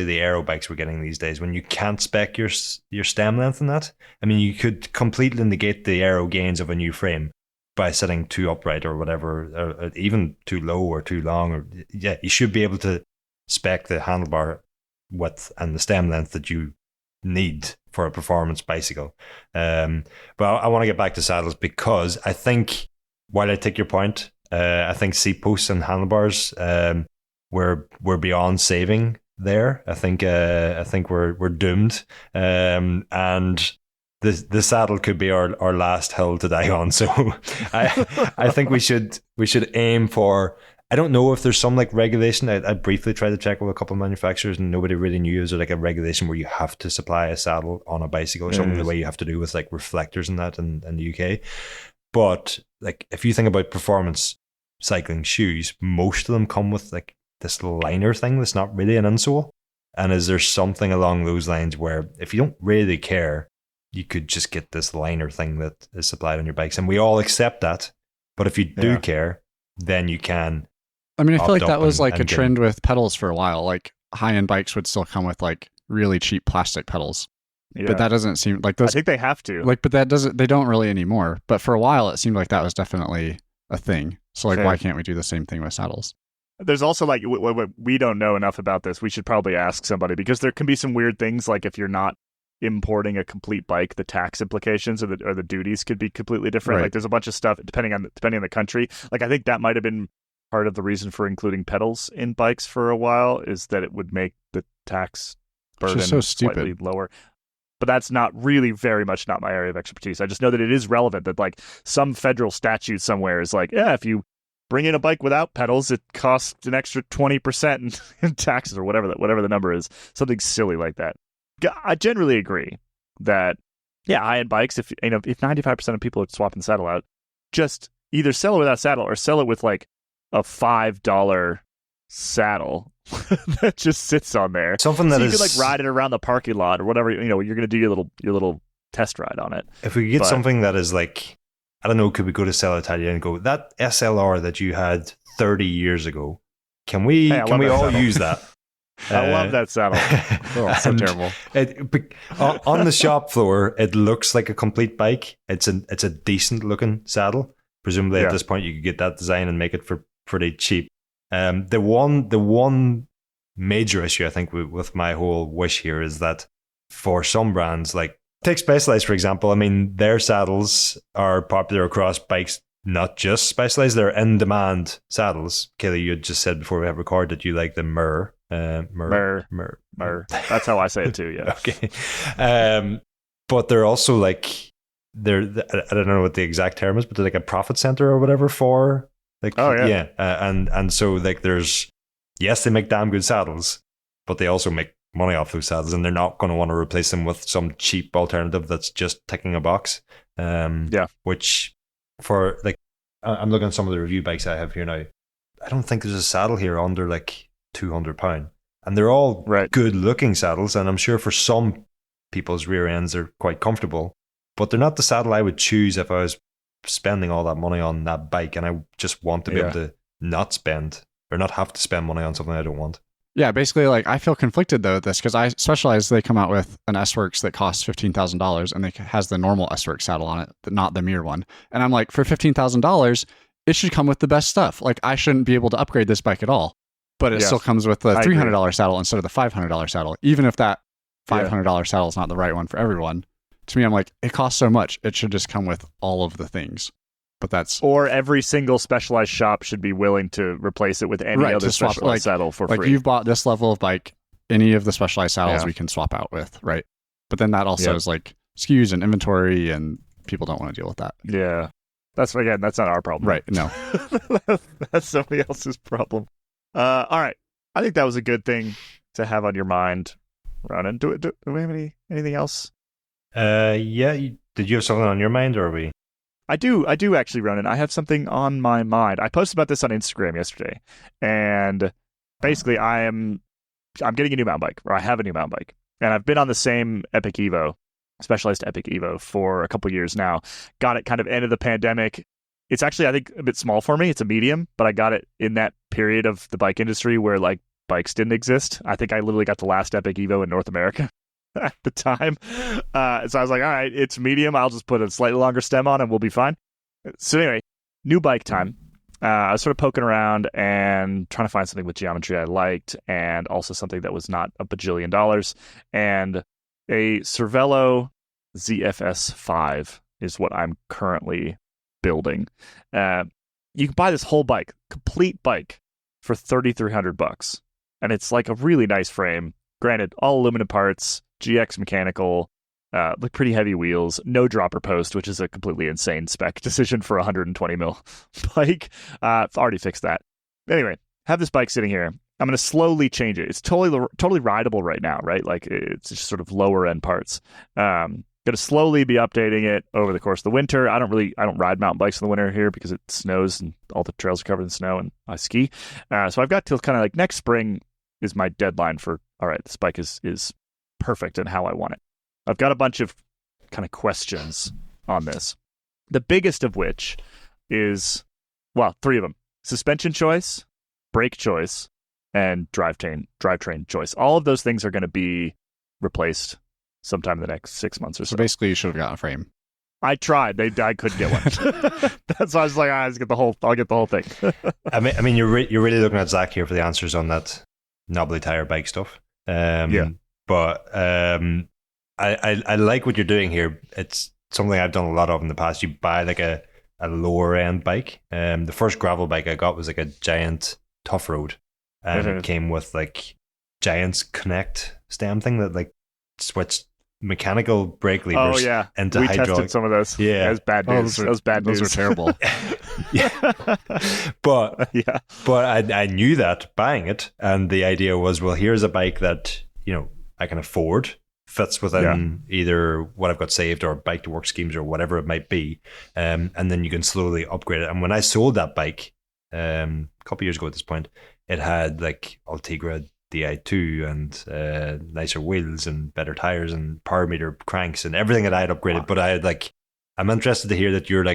the Aero bikes we're getting these days, when you can't spec your stem length in that. I mean, you could completely negate the Aero gains of a new frame by setting too upright or whatever, or even too low or too long. Or you should be able to spec the handlebar width and the stem length that you need for a performance bicycle. But I want to get back to saddles because I think, while I take your point, I think seat posts and handlebars we're beyond saving there. I think we're doomed, and the saddle could be our last hill to die on. So I think we should aim for. I don't know if there's some like regulation. I briefly tried to check with a couple of manufacturers and nobody really knew. Is there like a regulation where you have to supply a saddle on a bicycle or something the way you have to do with like reflectors and that in the UK? But like if you think about performance cycling shoes, most of them come with like this liner thing that's not really an insole. And is there something along those lines where if you don't really care, you could just get this liner thing that is supplied on your bikes? And we all accept that. But if you do care, then you can. I mean, I feel like that was like a trend with pedals for a while. Like high-end bikes would still come with like really cheap plastic pedals. Yeah. But that doesn't seem like those. I think they have to. Like, but they don't really anymore. But for a while, it seemed like that was definitely a thing. So like, why can't we do the same thing with saddles? There's also like, we don't know enough about this. We should probably ask somebody because there can be some weird things. Like if you're not importing a complete bike, the tax implications or the duties could be completely different. Right. Like there's a bunch of stuff depending on the country. Like I think that might have been part of the reason for including pedals in bikes for a while, is that it would make the tax Which burden is so slightly stupid. lower. But that's not really very much not my area of expertise. I just know that it is relevant that like some federal statute somewhere is like, yeah, if you bring in a bike without pedals, it costs an extra 20% in taxes or whatever the number is. Something silly like that. I generally agree that, yeah, high-end bikes, if 95% of people are swapping the saddle out, just either sell it without saddle or sell it with like a $5 saddle that just sits on there. Something that so you is could like ride it around the parking lot or whatever, you're going to do your little test ride on it. If we could get something that is like, I don't know, could we go to Sell Italia and go, that SLR that you had 30 years ago, can we all use that? I love that saddle. Oh, so terrible. On the shop floor, it looks like a complete bike. It's a decent looking saddle. Presumably at this point you could get that design and make it for pretty cheap. The one major issue I think with my whole wish here is that for some brands, like take Specialized for example, I mean their saddles are popular across bikes, not just Specialized. They're in demand saddles. Caley, you had just said before we have recorded that you like the Mur. That's how I say it too. Yeah. Okay. But they're also like I don't know what the exact term is, but they're like a profit center or whatever for like. Oh yeah. And so like yes, they make damn good saddles, but they also make money off those saddles, and they're not going to want to replace them with some cheap alternative that's just ticking a box. Which for like, I'm looking at some of the review bikes I have here now. I don't think there's a saddle here under like £200, and they're all good looking saddles, and I'm sure for some people's rear ends are quite comfortable, but they're not the saddle I would choose if I was spending all that money on that bike, and I just want to be able to not spend or not have to spend money on something I don't want. Yeah, basically, like I feel conflicted though with this because I Specialized, they come out with an S-Works that costs $15,000 and it has the normal S-Works saddle on it, not the Mir one. And I'm like, for $15,000, it should come with the best stuff. Like I shouldn't be able to upgrade this bike at all, but it still comes with the $300 saddle instead of the $500 saddle. Even if that $500 saddle is not the right one for everyone, to me, I'm like, it costs so much. It should just come with all of the things. But or every single Specialized shop should be willing to replace it with any other Specialized saddle for free. Like you've bought this level of bike, any of the Specialized saddles we can swap out with, right? But then that also is like SKUs and inventory, and people don't want to deal with that. Yeah, that's not our problem, right? No, that's somebody else's problem. All right, I think that was a good thing to have on your mind, Ronan. Do we have anything else? Did you have something on your mind, or are we? I do actually, Ronan. I have something on my mind. I posted about this on Instagram yesterday, and basically I'm getting a new mountain bike, or I have a new mountain bike, and I've been on the same Epic Evo, Specialized Epic Evo, for a couple years now. Got it kind of end of the pandemic. It's actually, I think, a bit small for me. It's a medium, but I got it in that period of the bike industry where like bikes didn't exist. I think I literally got the last Epic Evo in North America at the time. So I was like, all right, it's medium. I'll just put a slightly longer stem on and we'll be fine. So anyway, new bike time. I was sort of poking around and trying to find something with geometry I liked, and also something that was not a bajillion dollars. And a Cervelo ZFS 5 is what I'm currently building. You can buy this whole bike, complete bike, for $3,300, and it's like a really nice frame. Granted, all aluminum parts, GX mechanical, like pretty heavy wheels, no dropper post, which is a completely insane spec decision for a 120 mil bike. I've already fixed that. Anyway, have this bike sitting here. I'm going to slowly change it. It's totally rideable right now, right? Like it's just sort of lower end parts. Going to slowly be updating it over the course of the winter. I don't ride mountain bikes in the winter here because it snows and all the trails are covered in snow, and I ski. So I've got till kind of like next spring is my deadline for, all right, this bike is perfect and how I want it. I've got a bunch of kind of questions on this. The biggest of which is, well, three of them: suspension choice, brake choice, and drivetrain choice. All of those things are going to be replaced sometime in the next 6 months or so. So basically, you should have gotten a frame. I tried. I couldn't get one. That's why I was like, I'll get the whole thing. I mean, you're really looking at Zach here for the answers on that knobbly tire bike stuff. But I like what you're doing here. It's something I've done a lot of in the past. You buy like a lower end bike. The first gravel bike I got was like a giant Tough Road, and it came with like Giants Connect stem thing that like switched mechanical brake levers Oh yeah, into we hydraulic. tested some of those. Yeah. That was bad news. That was bad news. Those were terrible. But Yeah. but I knew that buying it, and the idea was, well, here's a bike that I can afford, fits within either what I've got saved or bike to work schemes or whatever it might be, and then you can slowly upgrade it. And when I sold that bike a couple of years ago at this point, it had like Ultegra Di2 and nicer wheels and better tires and power meter cranks and everything that I had upgraded. But I had I'm interested to hear that you're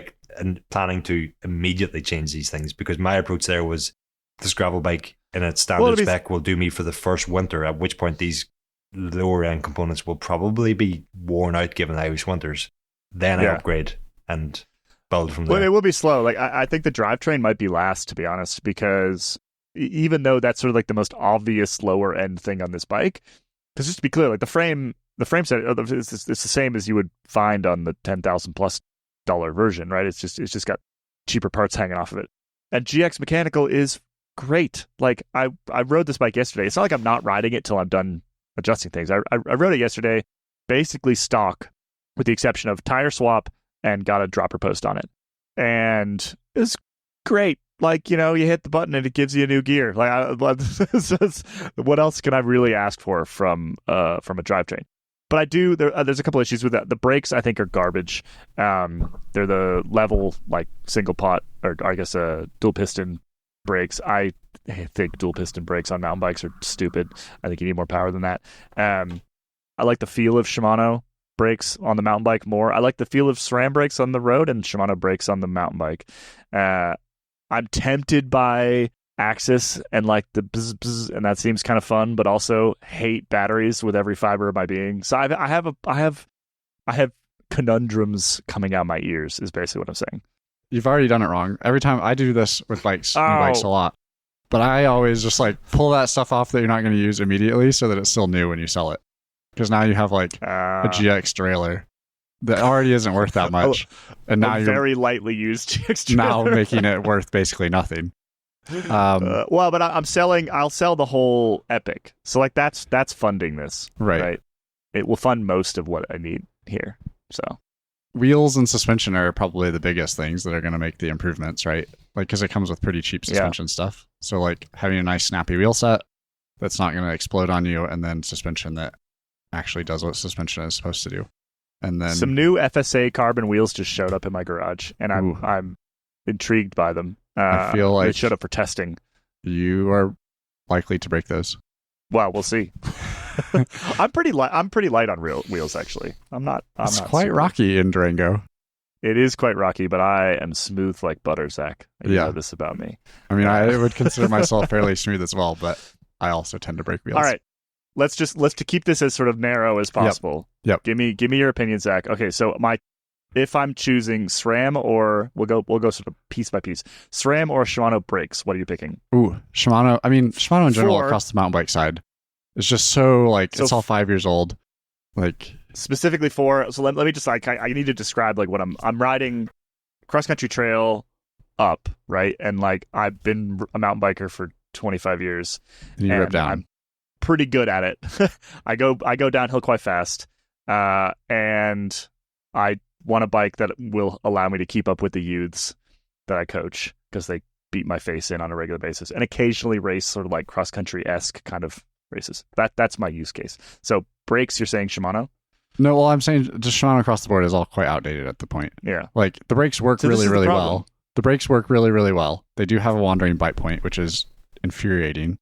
planning to immediately change these things, because my approach there was this gravel bike in its standard spec will do me for the first winter, at which point these lower end components will probably be worn out given Irish winters. Then I upgrade and build from there. Well, it will be slow. Like I think the drivetrain might be last, to be honest, because even though that's sort of like the most obvious lower end thing on this bike, because just to be clear, like the frame set, it's the same as you would find on the $10,000+ version, right? It's just got cheaper parts hanging off of it. And GX Mechanical is great. Like I rode this bike yesterday. It's not like I'm not riding it till I'm done adjusting things. I rode it yesterday, basically stock, with the exception of tire swap, and got a dropper post on it, and it's great. Like, you hit the button and it gives you a new gear. Like, what else can I really ask for from a drivetrain? But I do. There's a couple issues with that. The brakes, I think, are garbage. They're the level, like, single pot, or I guess dual piston brakes. I think dual piston brakes on mountain bikes are stupid. I think you need more power than that. I like the feel of Shimano brakes on the mountain bike more. I like the feel of SRAM brakes on the road and Shimano brakes on the mountain bike. I'm tempted by Axis and like the bzz, bzz, and that seems kind of fun, but also hate batteries with every fiber of my being. So I have conundrums coming out my ears, is basically what I'm saying. You've already done it wrong. Every time I do this with bikes a lot, but I always just like pull that stuff off that you're not going to use immediately so that it's still new when you sell it. Because now you have like a GX derailleur that already isn't worth that much, and now you're very lightly used GX now making it worth basically nothing. Well, but I'll sell the whole Epic. So like that's funding this, right? It will fund most of what I need here. So wheels and suspension are probably the biggest things that are going to make the improvements, right? Like, because it comes with pretty cheap suspension stuff. So like having a nice snappy wheel set that's not going to explode on you, and then suspension that actually does what suspension is supposed to do. And then some new FSA carbon wheels just showed up in my garage, and I'm intrigued by them. I feel like they showed up for testing. You are likely to break those. Well, we'll see. I'm pretty light on wheels, actually. It's quite rocky in Durango. It is quite rocky, but I am smooth like butter, Zach. You know this about me. I mean, I would consider myself fairly smooth as well, but I also tend to break wheels. All right. Let's to keep this as sort of narrow as possible. Yep. Give me your opinion, Zach. Okay, so if I'm choosing SRAM, or we'll go sort of piece by piece. SRAM or Shimano brakes, what are you picking? Ooh, Shimano. I mean, Shimano in general across the mountain bike side is just so it's all 5 years old. Like specifically so let me just like I need to describe like what I'm riding cross country trail up, right? And like I've been a mountain biker for 25 years. And you rip down. I'm pretty good at it. I go downhill quite fast, and I want a bike that will allow me to keep up with the youths that I coach, because they beat my face in on a regular basis, and occasionally race sort of like cross country-esque kind of races. That's my use case. So brakes, you're saying Shimano? No, well, I'm saying just Shimano across the board is all quite outdated at the point. Yeah, like the brakes work really well. The brakes work really, really well. They do have a wandering bite point, which is infuriating.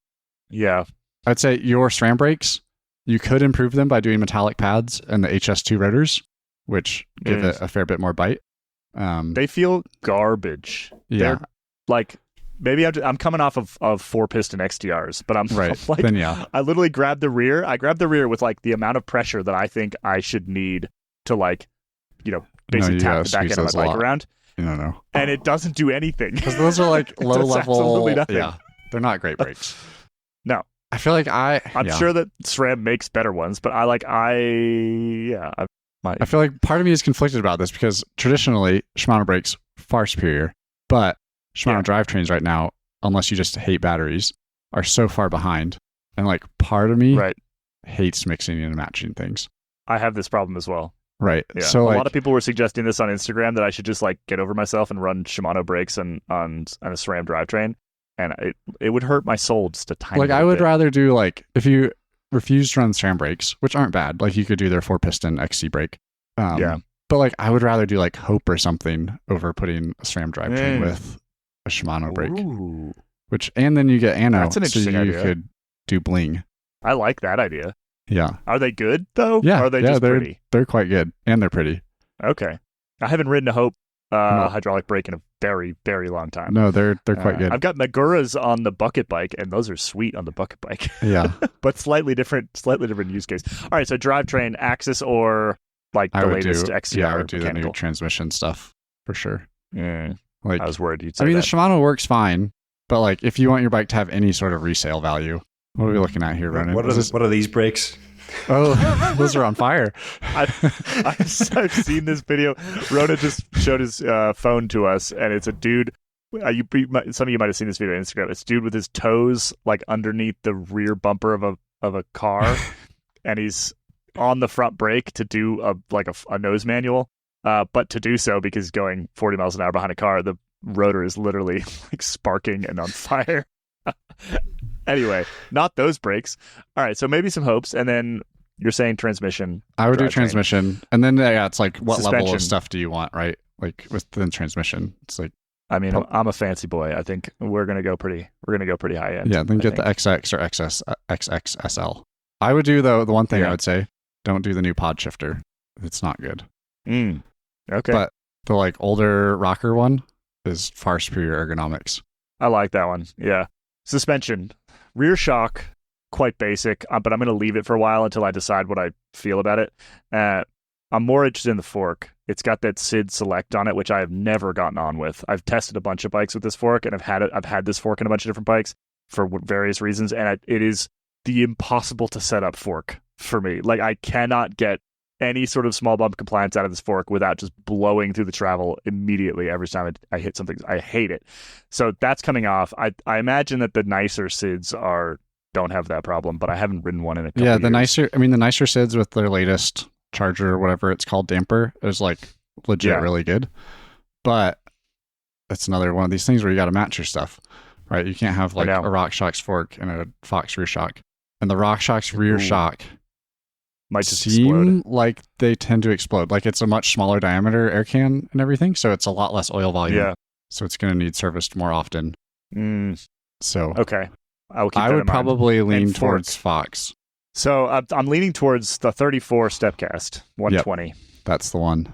Yeah. I'd say your SRAM brakes, you could improve them by doing metallic pads and the HS2 rotors, which give it a fair bit more bite. They feel garbage. Yeah. They're like, maybe I'm coming off of 4-piston XTRs, but I'm like, then yeah. I literally grabbed the rear. I grabbed the rear with like the amount of pressure that I think I should need to like, basically tap the back end of my bike around. No. And it doesn't do anything. Because those are like low level. Absolutely nothing. Yeah. They're not great brakes. No. I feel like I'm sure that SRAM makes better ones, but I feel like part of me is conflicted about this, because traditionally Shimano brakes far superior, but Shimano drivetrains right now, unless you just hate batteries, are so far behind And like part of me Right. hates mixing and matching things. I have this problem as well. Right. Yeah. So a like, lot of people were suggesting this on Instagram, that I should just like get over myself and run Shimano brakes on a SRAM drivetrain. And it would hurt my soul just a tiny like little I would bit. rather do like, if you refuse to run SRAM brakes, which aren't bad, like you could do their 4-piston XC brake. Yeah. But like I would rather do like Hope or something over putting a SRAM drivetrain Mm. with a Shimano brake. Ooh. And then you get Ano, That's an so interesting you idea. could do bling. I like that idea. Yeah. Are they good though? Yeah. Or are they yeah, just they're pretty? they're quite good and they're pretty. Okay. I haven't ridden a Hope No. hydraulic brake in a very, very long time. No, they're quite good. I've got Maguras on the bucket bike, and those are sweet on the bucket bike. Yeah. But slightly different use case. All right, so drivetrain, Axis, or like the I would latest do XCR I would do the new mechanical. transmission stuff for sure. Like I was worried you'd say I mean, that. the Shimano works fine, but like if you want your bike to have any sort of resale value, what are we looking at here, Ronan? What are these brakes? Oh, those are on fire. I've seen this video. Rona just showed his phone to us, and it's a dude. Some of you might have seen this video on Instagram. It's a dude with his toes like underneath the rear bumper of a car, and he's on the front brake to do a nose manual. But to do so, because he's going 40 miles an hour behind a car, the rotor is literally like sparking and on fire. Anyway, not those brakes. All right, so maybe some Hopes, and then you're saying transmission. I would do drivetrain. transmission, and then it's like what level Suspension. of stuff do you want, right? Like with the transmission, it's like I mean, I'm a fancy boy. I think we're gonna go pretty high end. yeah. Then get the XX or XXSL. I would do the one thing Yeah. I would say: don't do the new pod shifter. It's not good. Okay, But the like older rocker one is far superior ergonomics. I like that one. Yeah, suspension, rear shock, quite basic. But I'm gonna leave it for a while until I decide what I feel about it. I'm more interested in the fork. It's got that SID Select on it, which I have never gotten on with. I've tested a bunch of bikes with this fork, and I've had this fork in a bunch of different bikes for various reasons, and it is the impossible to set up fork for me. Like I cannot get any sort of small bump compliance out of this fork without just blowing through the travel immediately every time I hit something. I hate it. So that's coming off. I imagine that the nicer SIDs don't have that problem, but I haven't ridden one in a couple Yeah, years. the nicer SIDs with their latest charger or whatever it's called, damper, is like legit really good. But it's another one of these things where you got to match your stuff, right? You can't have like a RockShox fork and a Fox rear shock, and the RockShox rear shock might just seem explode. like they tend to explode. Like it's a much smaller diameter air can and everything, so it's a lot less oil volume. Yeah. So it's going to need serviced more often. So Okay. I will keep that I in would mind. probably lean And fork. towards Fox. So I'm leaning towards the 34 Stepcast 120 That's the one.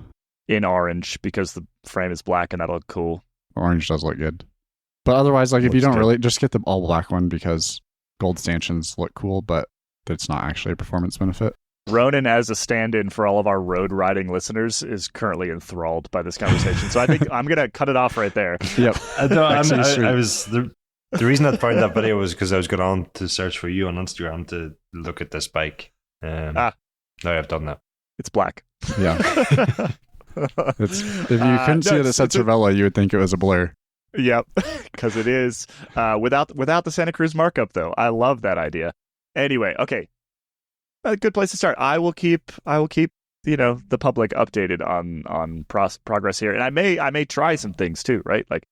in orange because the frame is black and that'll look cool. Orange does look good. But otherwise, like if you Looks don't good. really, just get the all black one because gold stanchions look cool, but it's not actually a performance benefit. Ronan, as a stand-in for all of our road riding listeners, is currently enthralled by this conversation. So I think I'm going to cut it off right there. Yep. I was the reason I found that video was because I was going on to search for you on Instagram to look at this bike. Now I've done that. It's black. Yeah. It's if you couldn't see it at Centrevella, you would think it was a blur. Yep, because it is. Without the Santa Cruz markup, though, I love that idea. Anyway, okay, a good place to start. I will keep the public updated on progress here, and I may try some things too. Right, like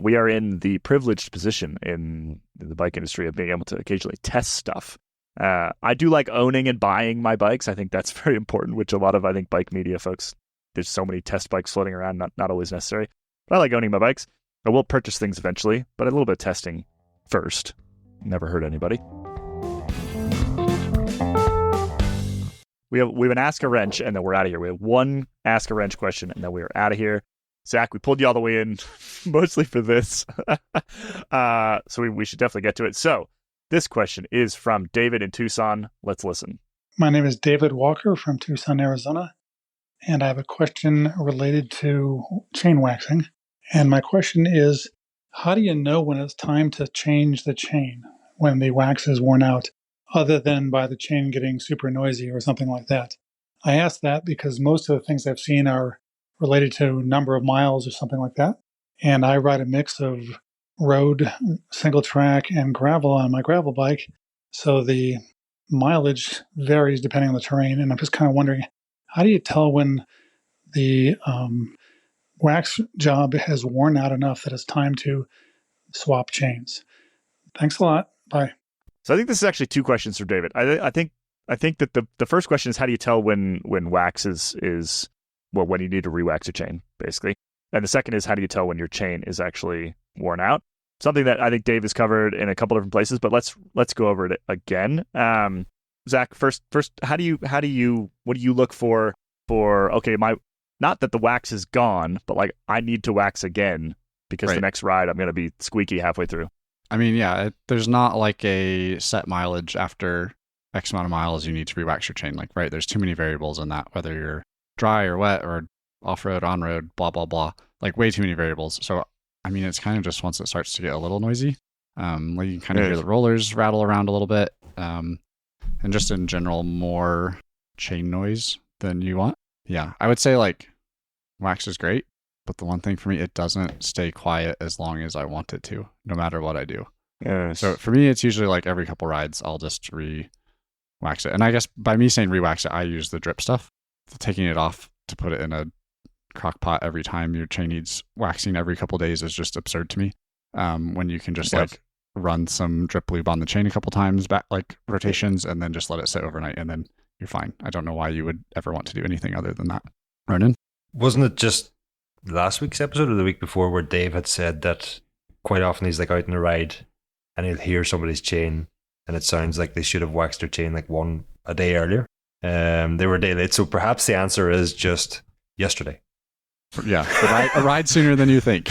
we are in the privileged position in the bike industry of being able to occasionally test stuff. I do like owning and buying my bikes. I think that's very important, which a lot of bike media folks. There's so many test bikes floating around, not always necessary. But I like owning my bikes. I will purchase things eventually, but a little bit of testing first. Never hurt anybody. We have an Ask a Wrench, and then we're out of here. We have one Ask a Wrench question, and then we are out of here. Zach, we pulled you all the way in, mostly for this. So we should definitely get to it. So this question is from David in Tucson. Let's listen. My name is David Walker from Tucson, Arizona, and I have a question related to chain waxing. And my question is, how do you know when it's time to change the chain when the wax is worn out, other than by the chain getting super noisy or something like that? I ask that because most of the things I've seen are related to number of miles or something like that. And I ride a mix of road, single track, and gravel on my gravel bike. So the mileage varies depending on the terrain. And I'm just kind of wondering, how do you tell when the wax job has worn out enough that it's time to swap chains? Thanks a lot. Bye. So I think this is actually two questions from David. I think that the first question is, how do you tell when wax is well, when you need to rewax a chain, basically. And the second is, how do you tell when your chain is actually worn out? Something that I think Dave has covered in a couple different places, but let's go over it again. Zach, first, what do you look for? Okay, not that the wax is gone, but like I need to wax again because the next ride I'm going to be squeaky halfway through. I mean, yeah, there's not like a set mileage after X amount of miles you need to rewax your chain. Like, right, there's too many variables in that, whether you're dry or wet or off-road, on-road, blah, blah, blah. Like, way too many variables. So, I mean, it's kind of just once it starts to get a little noisy, like you can kind of hear the rollers rattle around a little bit, and just in general, more chain noise than you want. Yeah, I would say, like, wax is great, but the one thing for me, it doesn't stay quiet as long as I want it to, no matter what I do. Yes. So for me, it's usually like every couple rides, I'll just wax it. And I guess by me saying rewax it, I use the drip stuff. Taking it off to put it in a crock pot every time your chain needs waxing every couple days is just absurd to me. When you can just like run some drip lube on the chain a couple times, back like rotations, and then just let it sit overnight, and then you're fine. I don't know why you would ever want to do anything other than that. Ronan? Wasn't it just last week's episode or the week before where Dave had said that quite often he's like out in a ride and he'll hear somebody's chain and it sounds like they should have waxed their chain like a day earlier. They were a day late, so perhaps the answer is just yesterday. Yeah, a ride sooner than you think.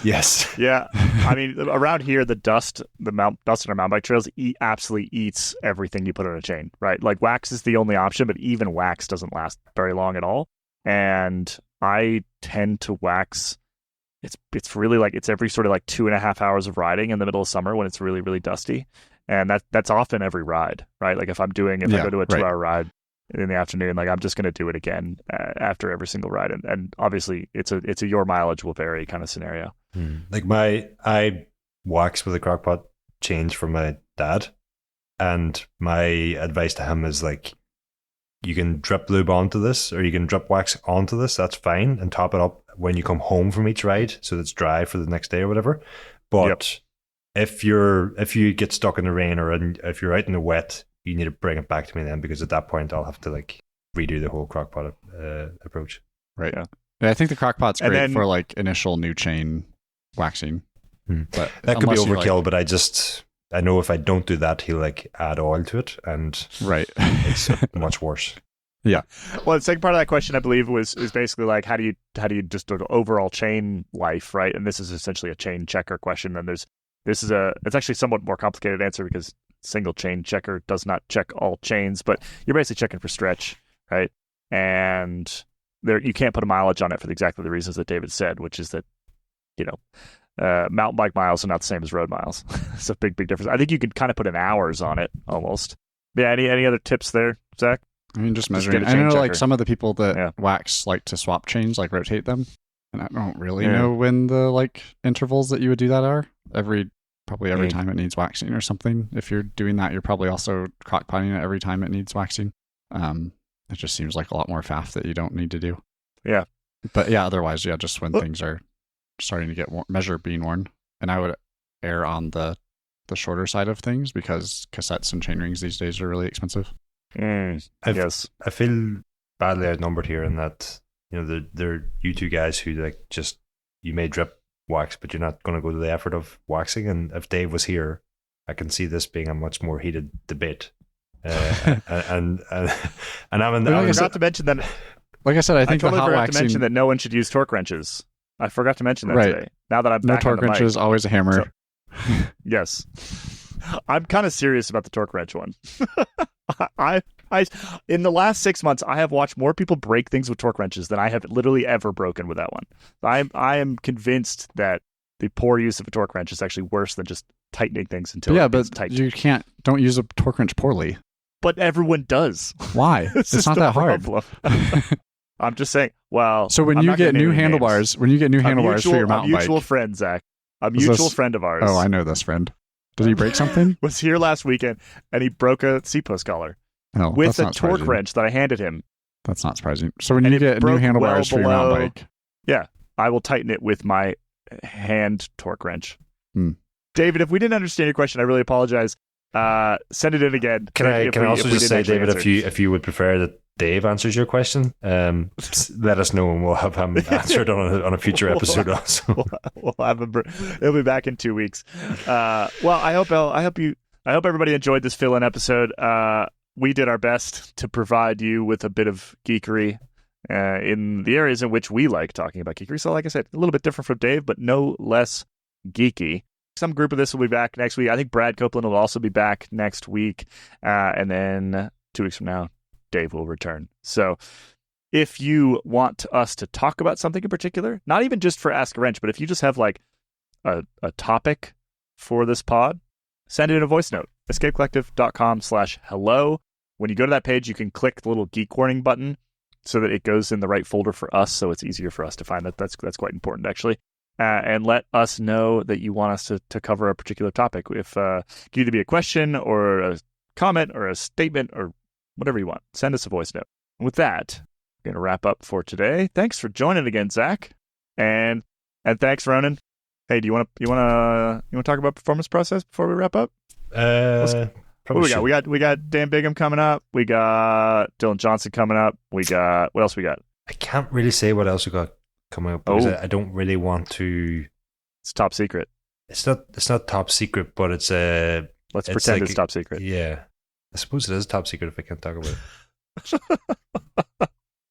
Yes. Yeah, I mean, around here, the dust on our mountain bike trails absolutely eats everything you put on a chain, right? Like wax is the only option, but even wax doesn't last very long at all. And I tend to wax. It's really like it's every sort of like 2.5 hours of riding in the middle of summer when it's really, really dusty. And that's often every ride, right? Like if I go to a 2-hour ride in the afternoon, like I'm just going to do it again after every single ride. And obviously it's a your mileage will vary kind of scenario. Like I wax with a crockpot chains from my dad. And my advice to him is like, you can drip lube onto this or you can drip wax onto this. That's fine. And top it up when you come home from each ride so that it's dry for the next day or whatever. But if you get stuck in the rain or if you're out in the wet, you need to bring it back to me then, because at that point I'll have to like redo the whole crockpot approach. Right. Yeah, I think the crockpot's great for like initial new chain waxing. But that could be overkill, but I know if I don't do that, he'll like add oil to it and it's much worse. Yeah. Well, the second part of that question, I believe, is basically like how do you just do overall chain life, right? And this is essentially a chain checker question. And it's actually somewhat more complicated answer because single chain checker does not check all chains, but you're basically checking for stretch, right? And you can't put a mileage on it for exactly the reasons that David said, which is that, mountain bike miles are not the same as road miles. It's a big difference. I think you could kind of put in hours on it almost. Yeah. Any other tips there, Zach? I mean, just measuring. I know like some of the people that wax like to swap chains, like rotate them. And I don't really know when the like intervals that you would do that are. Probably every time it needs waxing or something. If you're doing that, you're probably also crock potting it every time it needs waxing. It just seems like a lot more faff that you don't need to do. Yeah. But yeah, otherwise, just when things are starting to get measure being worn. And I would err on the shorter side of things because cassettes and chain rings these days are really expensive. Yes. I feel badly outnumbered here in that, they're you two guys who like just, you may drip wax, but you're not going to go to the effort of waxing. And if Dave was here, I can see this being a much more heated debate. And I forgot to mention that. Like I said, I think I totally the hot forgot waxing, to mention that no one should use torque wrenches. I forgot to mention that today. Now that I'm no back torque on the wrenches, mic. always a hammer. So, yes, I'm kind of serious about the torque wrench one. I in the last 6 months, I have watched more people break things with torque wrenches than I have literally ever broken with that one. I am convinced that the poor use of a torque wrench is actually worse than just tightening things until it's tight. You don't use a torque wrench poorly. But everyone does. Why? It's not that hard. I'm just saying. Well, so when you get new handlebars, for your mountain bike, a mutual friend, Zach, a mutual friend of ours. Oh, I know this friend. Did he break something? Was here last weekend, and he broke a seat-post collar No, with that's a not torque surprising. wrench that I handed him. That's not surprising. So when And you it get new broke handlebars well for your mountain below- bike, Yeah, I will tighten it with my hand torque wrench. Hmm. David, if we didn't understand your question, I really apologize. Send it in again. Can I if we also just didn't say, actually David, answer. if you would prefer that Dave answers your question, let us know and we'll have him answer it on a future episode also. We'll have him. He'll be back in 2 weeks. Well, I hope everybody enjoyed this fill-in episode. We did our best to provide you with a bit of geekery in the areas in which we like talking about geekery. So, like I said, a little bit different from Dave, but no less geeky. Some group of this will be back next week. I think Brad Copeland will also be back next week. And then 2 weeks from now, Dave will return. So if you want us to talk about something in particular, not even just for Ask a Wrench, but if you just have like a topic for this pod, send it in a voice note. escapecollective.com/hello. When you go to that page, you can click the little geek warning button so that it goes in the right folder for us, so it's easier for us to find that. That's quite important, actually. And let us know that you want us to cover a particular topic. If it can either be a question or a comment or a statement or whatever you want, send us a voice note. And with that, we're going to wrap up for today. Thanks for joining again, Zach, and thanks, Ronan. Hey, do you want to talk about performance process before we wrap up? What do we got? We got Dan Bigham coming up. We got Dylan Johnson coming up. What else we got? I can't really say what else we got coming up because I don't really want to. It's top secret. It's not top secret, but it's a. Let's pretend it's top secret. Yeah, I suppose it is top secret if I can't talk about it.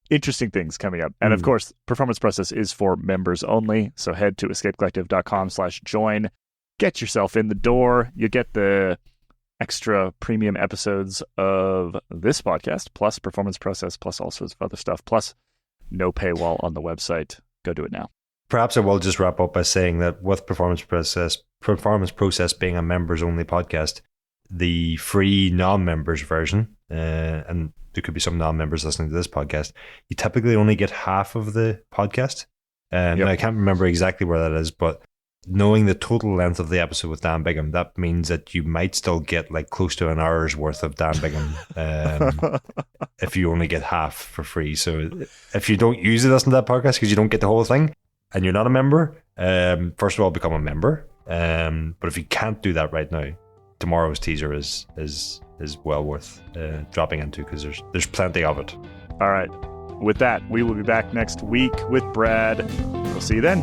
Interesting things coming up. And of course, Performance Process is for members only. So head to escapecollective.com/join. Get yourself in the door. You get the extra premium episodes of this podcast, plus Performance Process, plus all sorts of other stuff, plus no paywall on the website. Go do it now. Perhaps I will just wrap up by saying that with Performance Process being a members only podcast, the free non-members version, and there could be some non-members listening to this podcast, you typically only get half of the podcast. Now I can't remember exactly where that is, but knowing the total length of the episode with Dan Bigham, that means that you might still get like close to an hour's worth of Dan Bigham if you only get half for free. So if you don't use it, listen to that podcast because you don't get the whole thing and you're not a member, first of all, become a member. But if you can't do that right now, tomorrow's teaser is well worth dropping into because there's plenty of it. All right. With that, we will be back next week with Brad. We'll see you then.